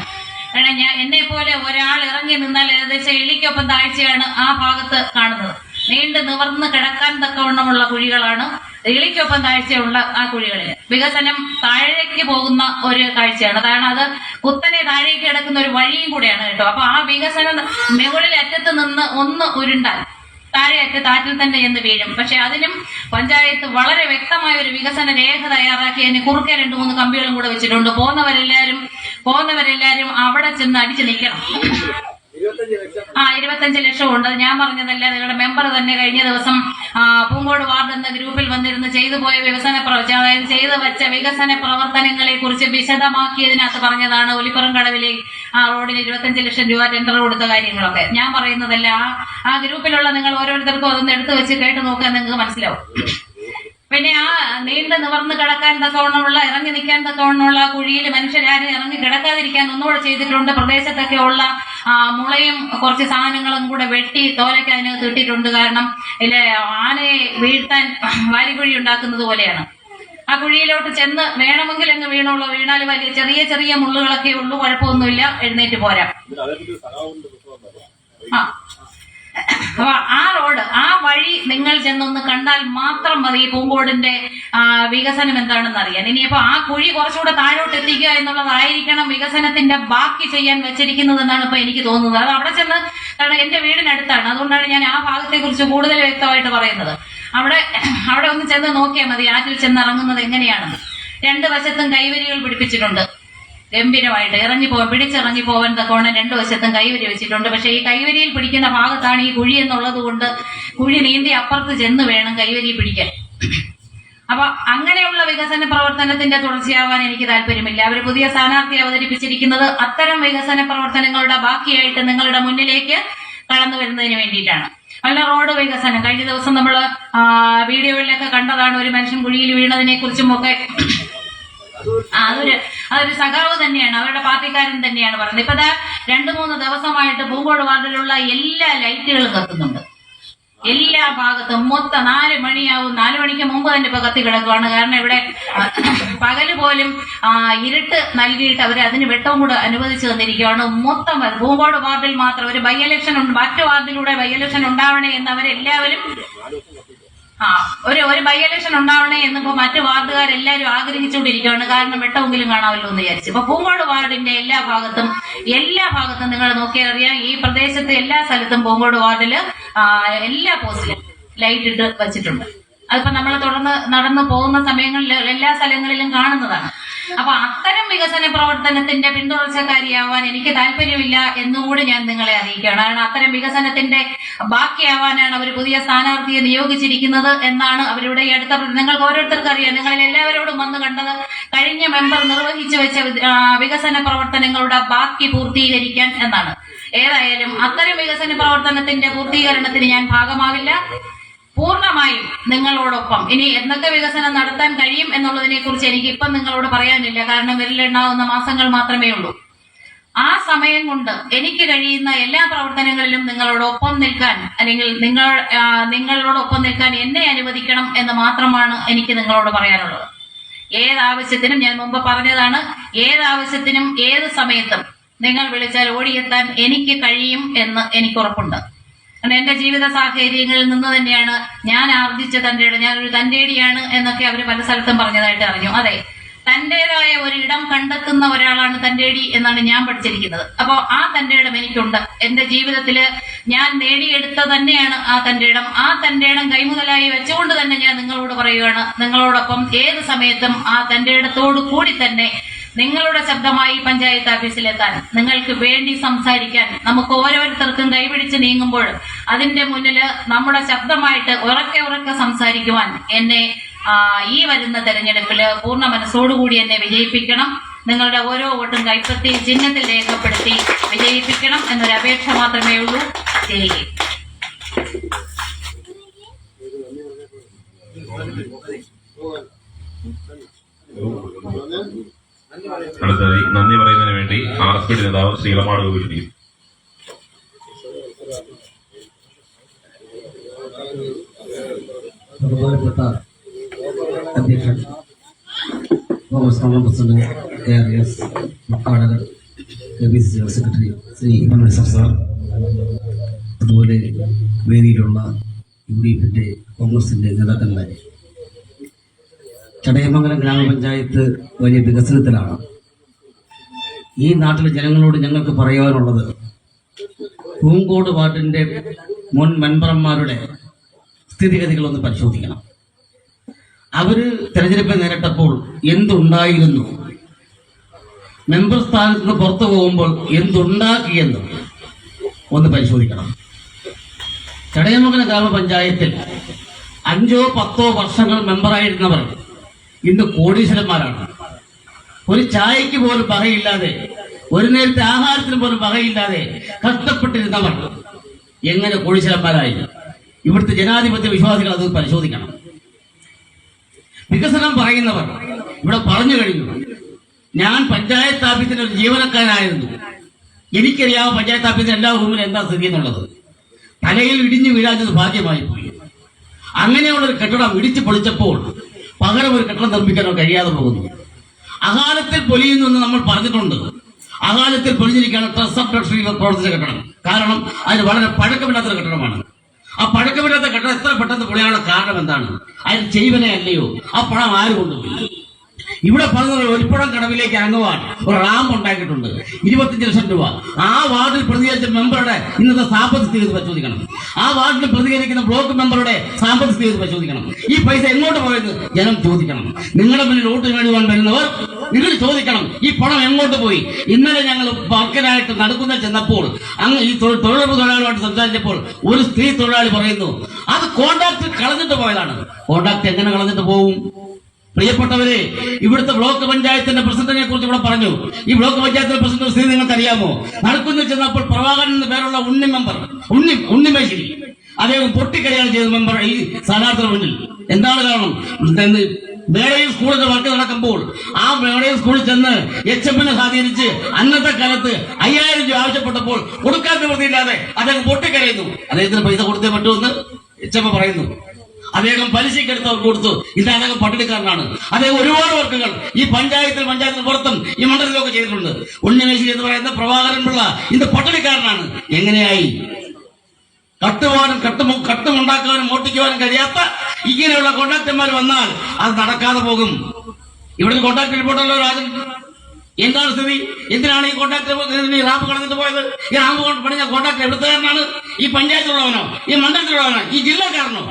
കാരണം എന്നെ പോലെ ഒരാൾ ഇറങ്ങി നിന്നാൽ ഏകദേശം എള്ളിക്കൊപ്പം താഴ്ചയാണ് ആ ഭാഗത്ത് കാണുന്നത്. നീണ്ടു നിവർന്ന് കിടക്കാൻ തക്കവണ്ണമുള്ള കുഴികളാണ് എളിക്കൊപ്പം താഴ്ചയുള്ള ആ കുഴികളിൽ. വികസനം താഴേക്ക് പോകുന്ന ഒരു കാഴ്ചയാണ്. അതാണ് അത് കുത്തനെ താഴേക്ക് കിടക്കുന്ന ഒരു വഴിയും കൂടെയാണ് കേട്ടോ. അപ്പൊ ആ വികസനം മുകളിൽ അറ്റത്ത് നിന്ന് ഒന്ന് ഉരുണ്ടാൽ താഴെ അറ്റത്താറ്റിൽ തന്നെ എന്ന് വീഴും. പക്ഷെ അതിനും പഞ്ചായത്ത് വളരെ വ്യക്തമായ ഒരു വികസന രേഖ തയ്യാറാക്കി അതിന് കുറുക്കെ 2-3 കമ്പികളും കൂടെ വെച്ചിട്ടുണ്ട്. പോകുന്നവരെല്ലാരും അവിടെ ചെന്ന് അടിച്ചു നിൽക്കണം. 25 ലക്ഷം ഉണ്ട്. ഞാൻ പറഞ്ഞതല്ല, നിങ്ങളുടെ മെമ്പർ തന്നെ കഴിഞ്ഞ ദിവസം പൂങ്കോട് വാർഡ് എന്ന ഗ്രൂപ്പിൽ വന്നിരുന്ന് ചെയ്തു പോയ അതായത് ചെയ്തു വെച്ച വികസന പ്രവർത്തനങ്ങളെ കുറിച്ച് വിശദമാക്കിയതിനകത്ത് പറഞ്ഞതാണ് ഒലിപ്പുറം കടവിലെ റോഡിന് 25 ലക്ഷം രൂപ ടെൻഡർ കൊടുത്ത കാര്യങ്ങളൊക്കെ. ഞാൻ പറയുന്നതല്ല, ആ ഗ്രൂപ്പിലുള്ള നിങ്ങൾ ഓരോരുത്തർക്കും അതൊന്ന് എടുത്തു വെച്ച് കേട്ട് നോക്കാൻ നിങ്ങൾക്ക് മനസ്സിലാവും. പിന്നെ ആ നീണ്ടു നിവർന്ന് കിടക്കാൻ തക്കവണ്ണമുള്ള, ഇറങ്ങി നിൽക്കാൻ തക്കവണ്ണമുള്ള കുഴിയിൽ മനുഷ്യരാരും ഇറങ്ങി കിടക്കാതിരിക്കാൻ ഒന്നുകൂടെ ചെയ്തിട്ടുണ്ട്. പ്രദേശത്തൊക്കെ ഉള്ള മുളയും കുറച്ച് സാധനങ്ങളും കൂടെ വെട്ടി തോലയ്ക്ക് അതിനകത്ത് ഇട്ടിട്ടുണ്ട്. കാരണം ആനയെ വീഴ്ത്താൻ വാരിക്കുഴി ഉണ്ടാക്കുന്നത് പോലെയാണ്. ആ കുഴിയിലോട്ട് ചെന്ന് വേണമെങ്കിൽ അങ്ങ് വീണാൽ വലിയ ചെറിയ ചെറിയ മുള്ളുകളൊക്കെ ഉള്ളൂ, കുഴപ്പമൊന്നുമില്ല, എഴുന്നേറ്റ് പോരാ. അപ്പൊ ആ റോഡ്, ആ വഴി നിങ്ങൾ ചെന്നൊന്ന് കണ്ടാൽ മാത്രം മതി പൂങ്കോടിന്റെ വികസനം എന്താണെന്ന് അറിയാൻ. ഇനിയിപ്പോ ആ കുഴി കുറച്ചുകൂടെ താഴോട്ട് എത്തിക്കുക എന്നുള്ളതായിരിക്കണം വികസനത്തിന്റെ ബാക്കി ചെയ്യാൻ വെച്ചിരിക്കുന്നത് എന്നാണ് ഇപ്പൊ എനിക്ക് തോന്നുന്നത്. അത് അവിടെ ചെന്ന്, കാരണം എന്റെ വീടിനടുത്താണ്, അതുകൊണ്ടാണ് ഞാൻ ആ ഭാഗത്തെ കുറിച്ച് കൂടുതൽ വ്യക്തമായിട്ട് പറയുന്നത്. അവിടെ ഒന്ന് ചെന്ന് നോക്കിയാൽ മതി ആറ്റിൽ ചെന്നിറങ്ങുന്നത് എങ്ങനെയാണെന്ന്. 2 വശത്തും കൈവരികൾ പിടിപ്പിച്ചിട്ടുണ്ട്, ഗംഭീരമായിട്ട് പിടിച്ചിറങ്ങി പോകാൻ തക്കവണ്ണം 2 വശത്തും കൈവരി വെച്ചിട്ടുണ്ട്. പക്ഷെ ഈ കൈവരിയിൽ പിടിക്കുന്ന ഭാഗത്താണ് ഈ കുഴി എന്നുള്ളത് കൊണ്ട് കുഴി നീന്തി അപ്പുറത്ത് ചെന്ന് വേണം കൈവരി പിടിക്കാൻ. അപ്പൊ അങ്ങനെയുള്ള വികസന പ്രവർത്തനത്തിന്റെ തുടർച്ചയാവാൻ എനിക്ക് താല്പര്യമില്ല. അവർ പുതിയ സ്ഥാനാർത്ഥി അവതരിപ്പിച്ചിരിക്കുന്നത് അത്തരം വികസന പ്രവർത്തനങ്ങളുടെ ബാക്കിയായിട്ട് നിങ്ങളുടെ മുന്നിലേക്ക് കടന്നു വരുന്നതിന് വേണ്ടിയിട്ടാണ്. നല്ല റോഡ് വികസനം കഴിഞ്ഞ ദിവസം നമ്മൾ വീഡിയോയിലൊക്കെ കണ്ടതാണ്. ഒരു മനുഷ്യൻ കുഴിയിൽ വീണതിനെ കുറിച്ചും ഒക്കെ അതൊരു സഖാവ് തന്നെയാണ്, അവരുടെ പാർട്ടിക്കാരൻ തന്നെയാണ് പറയുന്നത്. ഇപ്പൊ 2-3 ദിവസമായിട്ട് പൂങ്കോട് വാർഡിലുള്ള എല്ലാ ലൈറ്റുകളും കത്തുന്നുണ്ട്, എല്ലാ ഭാഗത്തും. മൊത്തം 4 മണിയാവും, 4 മണിക്ക് മുമ്പ് തന്നെ ഇപ്പൊ കത്തി കിടക്കുവാണ്. കാരണം ഇവിടെ പകല് പോലും ഇരുട്ട് നൽകിയിട്ട് അവർ അതിന് വെട്ടവും കൂടെ അനുവദിച്ചു തന്നിരിക്കുകയാണ്. മൊത്തം പൂങ്കോട് വാർഡിൽ മാത്രം ഒരു ബൈ ഇലക്ഷൻ ഉണ്ട്, മറ്റു വാർഡിലൂടെ ബൈ ഇലക്ഷൻ ഉണ്ടാവണേ എന്ന് അവരെല്ലാവരും ഒരു ബൈ ഇലക്ഷൻ ഉണ്ടാവണേ എന്നിപ്പോ മറ്റു വാർഡുകാരെല്ലാവരും ആഗ്രഹിച്ചുകൊണ്ടിരിക്കുകയാണ്. കാരണം വെട്ടമെങ്കിലും കാണാമല്ലോ എന്ന് വിചാരിച്ചു. ഇപ്പൊ പൂങ്കോട് വാർഡിന്റെ എല്ലാ ഭാഗത്തും നിങ്ങൾ നോക്കിയാൽ അറിയാം, ഈ പ്രദേശത്തെ എല്ലാ സ്ഥലത്തും പൂങ്കോട് വാർഡില് എല്ലാ പോസ്റ്റിലും ലൈറ്റ് ഇട്ട് വെച്ചിട്ടുണ്ട്. അതിപ്പോ നമ്മൾ നടന്നു പോകുന്ന സമയങ്ങളിൽ എല്ലാ സ്ഥലങ്ങളിലും കാണുന്നതാണ്. അപ്പൊ അത്തരം വികസന പ്രവർത്തനത്തിന്റെ പിന്തുടർച്ചക്കാരിയാവാൻ എനിക്ക് താല്പര്യമില്ല എന്നുകൂടി ഞാൻ നിങ്ങളെ അറിയിക്കുകയാണ്. കാരണം അത്തരം വികസനത്തിന്റെ ബാക്കിയാവാനാണ് അവർ പുതിയ സ്ഥാനാർത്ഥിയെ നിയോഗിച്ചിരിക്കുന്നത് എന്നാണ് അവരുടെ ഈ അടുത്ത, നിങ്ങൾക്ക് ഓരോരുത്തർക്കും അറിയാം, നിങ്ങളിൽ എല്ലാവരോടും വന്ന് കണ്ടത് കഴിഞ്ഞ മെമ്പർ നിർവഹിച്ചു വെച്ച വികസന പ്രവർത്തനങ്ങളുടെ ബാക്കി പൂർത്തീകരിക്കാൻ എന്നാണ്. ഏതായാലും അത്തരം വികസന പ്രവർത്തനത്തിന്റെ പൂർത്തീകരണത്തിന് ഞാൻ ഭാഗമാവില്ല. പൂർണ്ണമായും നിങ്ങളോടൊപ്പം ഇനി എന്തൊക്കെ വികസനം നടത്താൻ കഴിയും എന്നുള്ളതിനെ കുറിച്ച് എനിക്ക് ഇപ്പം നിങ്ങളോട് പറയാനില്ല. കാരണം വിരലെണ്ണാവുന്ന മാസങ്ങൾ മാത്രമേ ഉള്ളൂ. ആ സമയം കൊണ്ട് എനിക്ക് കഴിയുന്ന എല്ലാ പ്രവർത്തനങ്ങളിലും നിങ്ങളോടൊപ്പം നിൽക്കാൻ, അല്ലെങ്കിൽ നിങ്ങളോടൊപ്പം നിൽക്കാൻ എന്നെ അനുവദിക്കണം എന്ന് മാത്രമാണ് എനിക്ക് നിങ്ങളോട് പറയാനുള്ളത്. ഏതാവശ്യത്തിനും, ഞാൻ മുമ്പ് പറഞ്ഞതാണ്, ഏതാവശ്യത്തിനും ഏത് സമയത്തും നിങ്ങൾ വിളിച്ചാൽ ഓടിയെത്താൻ എനിക്ക് കഴിയും എന്ന് എനിക്ക് ഉറപ്പുണ്ട്. കാരണം എന്റെ ജീവിത സാഹചര്യങ്ങളിൽ നിന്ന് തന്നെയാണ് ഞാൻ ആർജിച്ച തന്റേടം. ഞാനൊരു തന്റേടിയാണ് എന്നൊക്കെ അവർ പല സ്ഥലത്തും പറഞ്ഞതായിട്ട് അറിഞ്ഞു. അതെ, തന്റേതായ ഒരു ഇടം കണ്ടെത്തുന്ന ഒരാളാണ് തന്റേടി എന്നാണ് ഞാൻ പഠിച്ചിരിക്കുന്നത്. അപ്പോൾ ആ തന്റേടം എനിക്കുണ്ട്. എന്റെ ജീവിതത്തില് ഞാൻ നേടിയെടുത്ത തന്നെയാണ് ആ തന്റേടം. ആ തന്റേടം കൈമുതലായി വെച്ചുകൊണ്ട് തന്നെ ഞാൻ നിങ്ങളോട് പറയുകയാണ്, നിങ്ങളോടൊപ്പം ഏത് സമയത്തും ആ തന്റേടത്തോടു കൂടി തന്നെ നിങ്ങളുടെ ശബ്ദമായി പഞ്ചായത്ത് ഓഫീസിലെത്താൻ, നിങ്ങൾക്ക് വേണ്ടി സംസാരിക്കാൻ, നമുക്ക് ഓരോരുത്തർക്കും കൈപിടിച്ച് നീങ്ങുമ്പോൾ അതിന്റെ മുന്നില് നമ്മുടെ ശബ്ദമായിട്ട് ഉറക്കെ സംസാരിക്കുവാൻ എന്നെ ഈ വരുന്ന തെരഞ്ഞെടുപ്പില് പൂർണ്ണ മനസ്സോടുകൂടി എന്നെ വിജയിപ്പിക്കണം. നിങ്ങളുടെ ഓരോ വോട്ടും കൈപ്പത്തി ചിഹ്നത്തിൽ രേഖപ്പെടുത്തി വിജയിപ്പിക്കണം എന്നൊരു അപേക്ഷ മാത്രമേ ഉള്ളൂ. ചെയ്യുക. അടുത്തതായി നന്ദി പറയുന്നതിന് വേണ്ടി RSP നേതാവ് ശ്രീലമാട് വിളിക്കും. ബഹുമാനപ്പെട്ട അധ്യക്ഷൻ Congress president ARS ഉദ്ഘാടകർ KPCC general secretary Shri Ibrahim sir, അതുപോലെ വേദിയിലുള്ള UDFന്റെ കോൺഗ്രസിന്റെ നേതാക്കന്മാരെ, ചടയമംഗലം ഗ്രാമപഞ്ചായത്ത് വലിയ വികസനത്തിലാണ്. ഈ നാട്ടിലെ ജനങ്ങളോട് ഞങ്ങൾക്ക് പറയാനുള്ളത്, പൂങ്കോട് വാർഡിന്റെ മുൻ മെമ്പർമാരുടെ സ്ഥിതിഗതികളൊന്ന് പരിശോധിക്കണം. അവര് തെരഞ്ഞെടുപ്പ് നേരിട്ടപ്പോൾ എന്തുണ്ടായിരുന്നു, മെമ്പർ സ്ഥാനത്ത് നിന്ന് പുറത്തു പോകുമ്പോൾ എന്തുണ്ടാക്കിയെന്നും ഒന്ന് പരിശോധിക്കണം. ചടയമംഗലം ഗ്രാമപഞ്ചായത്തിൽ 5-10 വർഷങ്ങൾ മെമ്പറായിരുന്നവർ ഇന്ന് കോടീശ്വരന്മാരാണ്. ഒരു ചായയ്ക്ക് പോലും വകയില്ലാതെ, ഒരു നേരത്തെ ആഹാരത്തിന് പോലും വകയില്ലാതെ കഷ്ടപ്പെട്ടിരുന്നവർ എങ്ങനെ കോടീശ്വരന്മാരായി? ഇവിടുത്തെ ജനാധിപത്യ വിശ്വാസികൾ അത് പരിശോധിക്കണം. വികസനം പറയുന്നവർ ഇവിടെ പറഞ്ഞു കഴിഞ്ഞു. ഞാൻ പഞ്ചായത്ത് ഓഫീസിന്റെ ഒരു ജീവനക്കാരനായിരുന്നു. എനിക്കറിയാം പഞ്ചായത്ത് ഓഫീസിന്റെ എല്ലാ റൂമിലും എന്താ സ്ഥിതി എന്നുള്ളത്. തലയിൽ ഇടിഞ്ഞു വീഴാഞ്ഞത് ഭാഗ്യമായി പോയി. അങ്ങനെയുള്ളൊരു കെട്ടിടം ഇടിച്ചു പൊളിച്ചപ്പോൾ പകരം ഒരു കെട്ടിടം നിർമ്മിക്കാനോ കഴിയാതെ പോകുന്നു. അകാലത്തിൽ പൊലിയുന്നു എന്ന് നമ്മൾ പറഞ്ഞിട്ടുണ്ട്. അകാലത്തിൽ പൊലിഞ്ഞിരിക്കുകയാണ് ട്രസ്റ്റ് ഓഫ് ട്രഷറി പ്രവർത്തിച്ച കെട്ടിടം. കാരണം അതിന് വളരെ പഴക്കമില്ലാത്തൊരു കെട്ടിടമാണ്. ആ പഴക്കമില്ലാത്ത കെട്ടിടം എത്ര പെട്ടെന്ന് പൊളിയാനുള്ള കാരണം എന്താണ്? അതിന് ചെയ്വനെ അല്ലയോ? ആ പണം ആര് കൊണ്ടുപോയി? ഇവിടെ പറഞ്ഞത് ഒരിപ്പുഴം കടവിലേക്ക് ഇറങ്ങുവാൻ ഒരു റാമ്പ് ഉണ്ടാക്കിയിട്ടുണ്ട്, 25 ലക്ഷം രൂപ. ആ വാർഡിൽ പ്രതികരിച്ച മെമ്പറുടെ ഇന്നത്തെ സാമ്പത്തിക സ്ഥിതി പരിശോധിക്കണം. ആ വാർഡിൽ പ്രതികരിക്കുന്ന ബ്ലോക്ക് മെമ്പറുടെ സാമ്പത്തിക സ്ഥിതി പരിശോധിക്കണം. ഈ പൈസ എങ്ങോട്ട് പോയത് ജനം ചോദിക്കണം. നിങ്ങളുടെ മുന്നിൽ വോട്ട് നേടുവാൻ വരുന്നവർ നിങ്ങൾ ചോദിക്കണം, ഈ പണം എങ്ങോട്ട് പോയി? ഇന്നലെ ഞങ്ങൾ വർക്കനായിട്ട് നടക്കുന്ന ചെന്നപ്പോൾ അങ്ങ് ഈ തൊഴിലുറപ്പ് തൊഴിലാളിയുമായിട്ട് സംസാരിച്ചപ്പോൾ ഒരു സ്ത്രീ തൊഴിലാളി പറയുന്നു, അത് കോൺട്രാക്ട് കളഞ്ഞിട്ട് പോയതാണ്. കോൺട്രാക്ട് എങ്ങനെ കളഞ്ഞിട്ട് പോകും? പ്രിയപ്പെട്ടവരെ, ഇവിടുത്തെ ബ്ലോക്ക് പഞ്ചായത്തിന്റെ പ്രസിഡന്റിനെ കുറിച്ച് ഇവിടെ പറഞ്ഞു. ഈ ബ്ലോക്ക് പഞ്ചായത്തിന്റെ പ്രസിഡന്റ് സ്ഥിതി നിങ്ങൾക്ക് അറിയാമോ? നടക്കുന്നു ചെന്നപ്പോൾ പ്രഭാകരൻ എന്ന പേരുള്ള ഉണ്ണിമേശ്ശേരി അദ്ദേഹം പൊട്ടിക്കരയാണ് ചെയ്ത മെമ്പർ ഈ സ്ഥാനാർത്ഥിയുടെ മുന്നിൽ. എന്താണ് കാരണം? വേളയിൽ സ്കൂളിന്റെ വർക്ക് നടക്കുമ്പോൾ ആ വേളയിൽ സ്കൂളിൽ ചെന്ന് HM സ്വാധീനിച്ച് അന്നത്തെ കാലത്ത് 5000 രൂപ ആവശ്യപ്പെട്ടപ്പോൾ കൊടുക്കാൻ നിവൃത്തിയില്ലാതെ അദ്ദേഹം പൊട്ടിക്കരയുന്നു. അദ്ദേഹത്തിന് പൈസ കൊടുത്തേ പറ്റുമെന്ന് HM പറയുന്നു. അദ്ദേഹം പലിശക്കെടുത്ത് കൊടുത്തു. ഇത് അദ്ദേഹം പട്ടിണിക്കാരനാണ്. അദ്ദേഹം ഒരുപാട് വർക്കുകൾ ഈ പഞ്ചായത്തിന് പുറത്തും ഈ മണ്ഡലത്തിലൊക്കെ ചെയ്തിട്ടുണ്ട്. ഉണ്ണിമേശ്ശേരി എന്ന് പറയുന്ന പ്രഭാകരൻ പിള്ള ഇന്ന് പട്ടിണിക്കാരനാണ്. എങ്ങനെയായി? കട്ടുവാനും കട്ടുമുണ്ടാക്കാനും മോട്ടിക്കുവാനും കഴിയാത്ത ഇങ്ങനെയുള്ള കോൺട്രാക്ടർമാർ വന്നാൽ അത് നടക്കാതെ പോകും. ഇവിടെ കോൺട്രാക്ട് റിപ്പോർട്ടല്ലോ രാജൻ. എന്താണ് സ്ഥിതി? എന്തിനാണ് ഈ കോൺട്രാക്ടർ റാമ്പ് കളഞ്ഞിട്ട് പോയത്? ഈ റാമ്പ് പണിഞ്ഞ കോൺട്രാക്ടർ എവിടുത്തുകാരനാണ്? ഈ പഞ്ചായത്തിലുള്ളവനോ? ഈ മണ്ഡലത്തിലുള്ളവനോ? ഈ ജില്ലക്കാരനോ?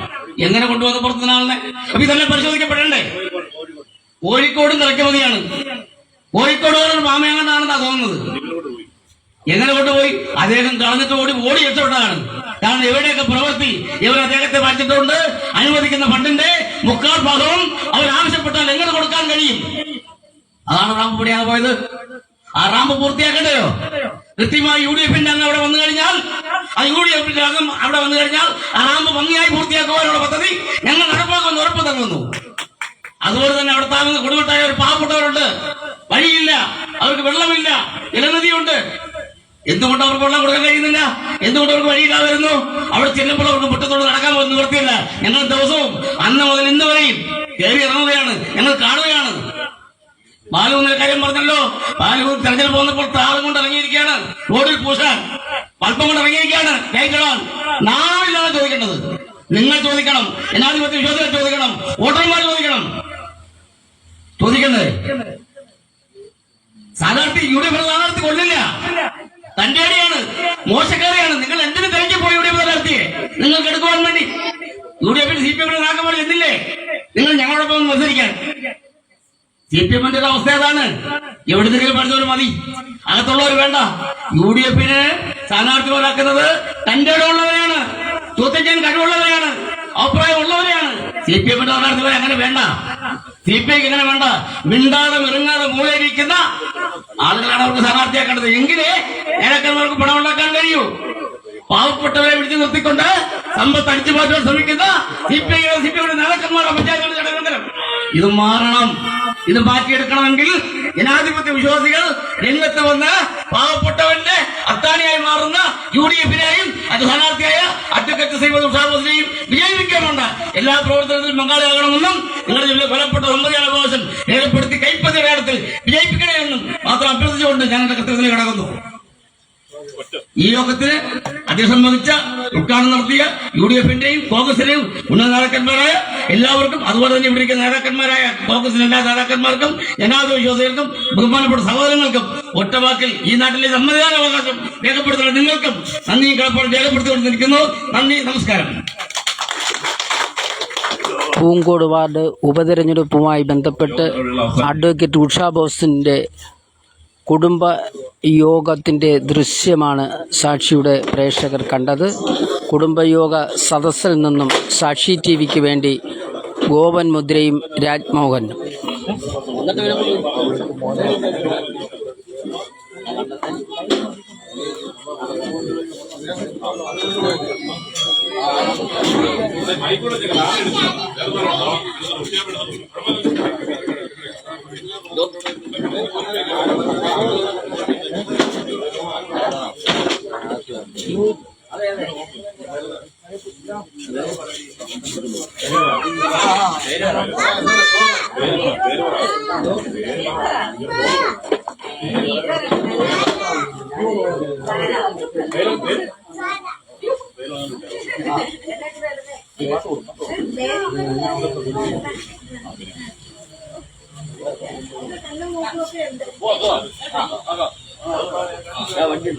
എങ്ങനെ കൊണ്ടുവന്ന പുറത്തുനിന്നാളിനെ? അപ്പൊ ഇതെല്ലാം പരിശോധിക്കപ്പെടണ്ടേ? കോഴിക്കോടും ഇറക്കുമതിയാണ്. കോഴിക്കോട് മാമയങ്ങാണ്ടാണെന്നാ തോന്നുന്നത്. എങ്ങനെ കൊണ്ടുപോയി? അദ്ദേഹം കളഞ്ഞിട്ട് ഓടി രക്ഷപ്പെട്ടതാണ്. കാരണം എവിടെയൊക്കെ പ്രവൃത്തി ഇവർ അദ്ദേഹത്തെ മാറ്റിയിട്ടുണ്ട്. അനുവദിക്കുന്ന ഫണ്ടിന്റെ 3/4 ഭാഗവും അവർ ആവശ്യപ്പെട്ടാൽ എങ്ങനെ കൊടുക്കാൻ കഴിയും? അതാണ് റാമ്പ് പണിയാതെ പോയത്. ആ റാമ്പ് പൂർത്തിയാക്കണ്ടയോ? കൃത്യമായി UDFന്റെ അംഗം അവിടെ വന്നു കഴിഞ്ഞാൽ, ആ UDFന്റെ അംഗം അവിടെ വന്നു കഴിഞ്ഞാൽ ആ റാമ്പ് ഭംഗിയായി പൂർത്തിയാക്കുവാനുള്ള പദ്ധതി ഞങ്ങൾ നടപ്പാക്കുമെന്ന് ഉറപ്പ് തന്നു. അതുപോലെ തന്നെ അവിടെ താമസ കുടുംബത്തായ ഒരു പാവപ്പെട്ടവരുണ്ട്. വഴിയില്ല, അവർക്ക് വെള്ളമില്ല, ജലനിധിയുണ്ട്. എന്തുകൊണ്ട് അവർക്ക് വെള്ളം കൊടുക്കാൻ കഴിയുന്നില്ല? എന്തുകൊണ്ട് അവർക്ക് വഴിയില്ലാതെ വരുന്നു? അവിടെ ചെല്ലുമ്പോൾ അവർക്ക് മുറ്റത്തോട് നടക്കാൻ പോകുന്ന നിവൃത്തിയില്ല. ഞങ്ങൾ ദിവസവും അന്ന് മുതൽ ഇന്ന് വരെയും കയറി ഇറങ്ങുകയാണ്, ഞങ്ങൾ കാണുകയാണ്. ബാലു എന്ന കാര്യം പറഞ്ഞല്ലോ. ബാലു തെരഞ്ഞെടുപ്പ് വന്നപ്പോൾ താളം കൊണ്ട് ഇറങ്ങിയിരിക്കുകയാണ്, റോഡിൽ പൂശാൻ പൽപ്പം കൊണ്ട് ഇറങ്ങിയിരിക്കുകയാണ്. ലൈറ്റിടാൻ നാളിലാണ് ചോദിക്കേണ്ടത്. നിങ്ങൾ ചോദിക്കണം, ജനാധിപത്യ വിശ്വാസികൾ ചോദിക്കണം, വോട്ടർമാർ ചോദിക്കണം. ചോദിക്കണ്ടേ? സ്ഥാനാർത്ഥി UDF സ്ഥാനാർത്ഥി കൊള്ളില്ല, തന്റെ അടിയാണ്, മോശക്കാരെയാണ്. നിങ്ങൾ എന്തിനു തിരക്കി പോയി UDF സ്ഥാനാർത്ഥിയെ? നിങ്ങൾക്ക് എടുക്കുവാൻ വേണ്ടി UDF CPM നാക്കന്മാർ എന്നില്ലേ നിങ്ങൾ ഞങ്ങളോടൊപ്പം മത്സരിക്കാൻ? CPM അവസ്ഥ ഏതാണ്? എവിടുന്നെങ്കിലും പഠിച്ചവർ മതി, അകത്തുള്ളവർ വേണ്ട. UDF സ്ഥാനാർത്ഥിമാരാക്കുന്നത് തന്റെ ഇടമുള്ളവരെയാണ്, ചോദ്യം ചെയ്യാൻ കഴിവുള്ളവരെയാണ്, അഭിപ്രായം ഉള്ളവരെയാണ്. CPM സ്ഥാനാർത്ഥിമാരെ അങ്ങനെ വേണ്ട. CPI ഇങ്ങനെ വേണ്ട. മിണ്ടാതെ മിറുങ്ങാതെ മൂലയിരിക്കുന്ന ആളുകളാണ് അവർക്ക് സ്ഥാനാർത്ഥിയാക്കേണ്ടത്. എങ്കിലേ നേതാക്കന്മാർക്ക് പണം ഉണ്ടാക്കാൻ കഴിയൂ. പാവപ്പെട്ടവരെ വിളിച്ചു നിർത്തിക്കൊണ്ട് സമ്പത്ത് അടിച്ചു മാറ്റാൻ ശ്രമിക്കുന്ന CPIയുടെ നേതാക്കന്മാരുടെ പഞ്ചായത്തുകളുടെ ചടങ്ങുണ്ടരം ഇത് മാറണം. ഇത് മാറ്റിയെടുക്കണമെങ്കിൽ ജനാധിപത്യ വിശ്വാസികൾ രംഗത്ത് വന്ന് പാവപ്പെട്ടവന്റെ അത്താണിയായി മാറുന്ന UDFനെയും അത് സ്ഥാനാർത്ഥിയായ അഡ്വക്കേറ്റ് ശ്രീമതി ഉഷാ ബോസിനെയും വിജയിപ്പിക്കാനുണ്ട്. എല്ലാ പ്രവർത്തനത്തിലും പങ്കാളിയാകണമെന്നും നിങ്ങളുടെ ജില്ലയിൽ ഫലപ്പെട്ട സമ്മതിയാവകാശം രേഖപ്പെടുത്തി കൈപ്പത്തി അടയാളത്തിൽ വിജയിപ്പിക്കണമെന്നും മാത്രം അഭ്യർത്ഥിച്ചുകൊണ്ട് ഞാൻ എന്റെ കൃത്യത്തിലേക്ക് കടക്കുന്നു. ഈ യോഗത്തിന് അധ്യക്ഷം വഹിച്ച ഉദ്ഘാടനം നടത്തിയ UDFന്റെയും കോൺഗ്രസിന്റെയും ഉന്നത നേതാക്കന്മാരായ എല്ലാവർക്കും, അതുപോലെ തന്നെ ഇവിടെ ഇരിക്കുന്ന നേതാക്കന്മാരായ കോൺഗ്രസിന്റെ എല്ലാ നേതാക്കന്മാർക്കും, ജനാധിപത്യ വിശ്വാസികൾക്കും, ബഹുമാനപ്പെട്ട സഹോദരങ്ങൾക്കും ഒറ്റവാക്കിൽ ഈ നാട്ടിലെ സമ്മതിദാനാവകാശം രേഖപ്പെടുത്തുന്ന നിങ്ങൾക്കും നന്ദി കടപ്പാട് രേഖപ്പെടുത്തിക്കൊണ്ടിരിക്കുന്നു. നന്ദി, നമസ്കാരം. പൂങ്കോട് വാർഡ് ഉപതെരഞ്ഞെടുപ്പുമായി ബന്ധപ്പെട്ട് അഡ്വക്കേറ്റ് ഉഷാ ബോസിന്റെ കുടുംബയോഗത്തിൻ്റെ ദൃശ്യമാണ് സാക്ഷിയുടെ പ്രേക്ഷകർ കണ്ടത്. കുടുംബയോഗ സദസ്സിൽ നിന്നും സാക്ഷി ടിവിക്ക് വേണ്ടി ഗോപൻ മുദ്രയും രാജ്മോഹനും. വണ്ടി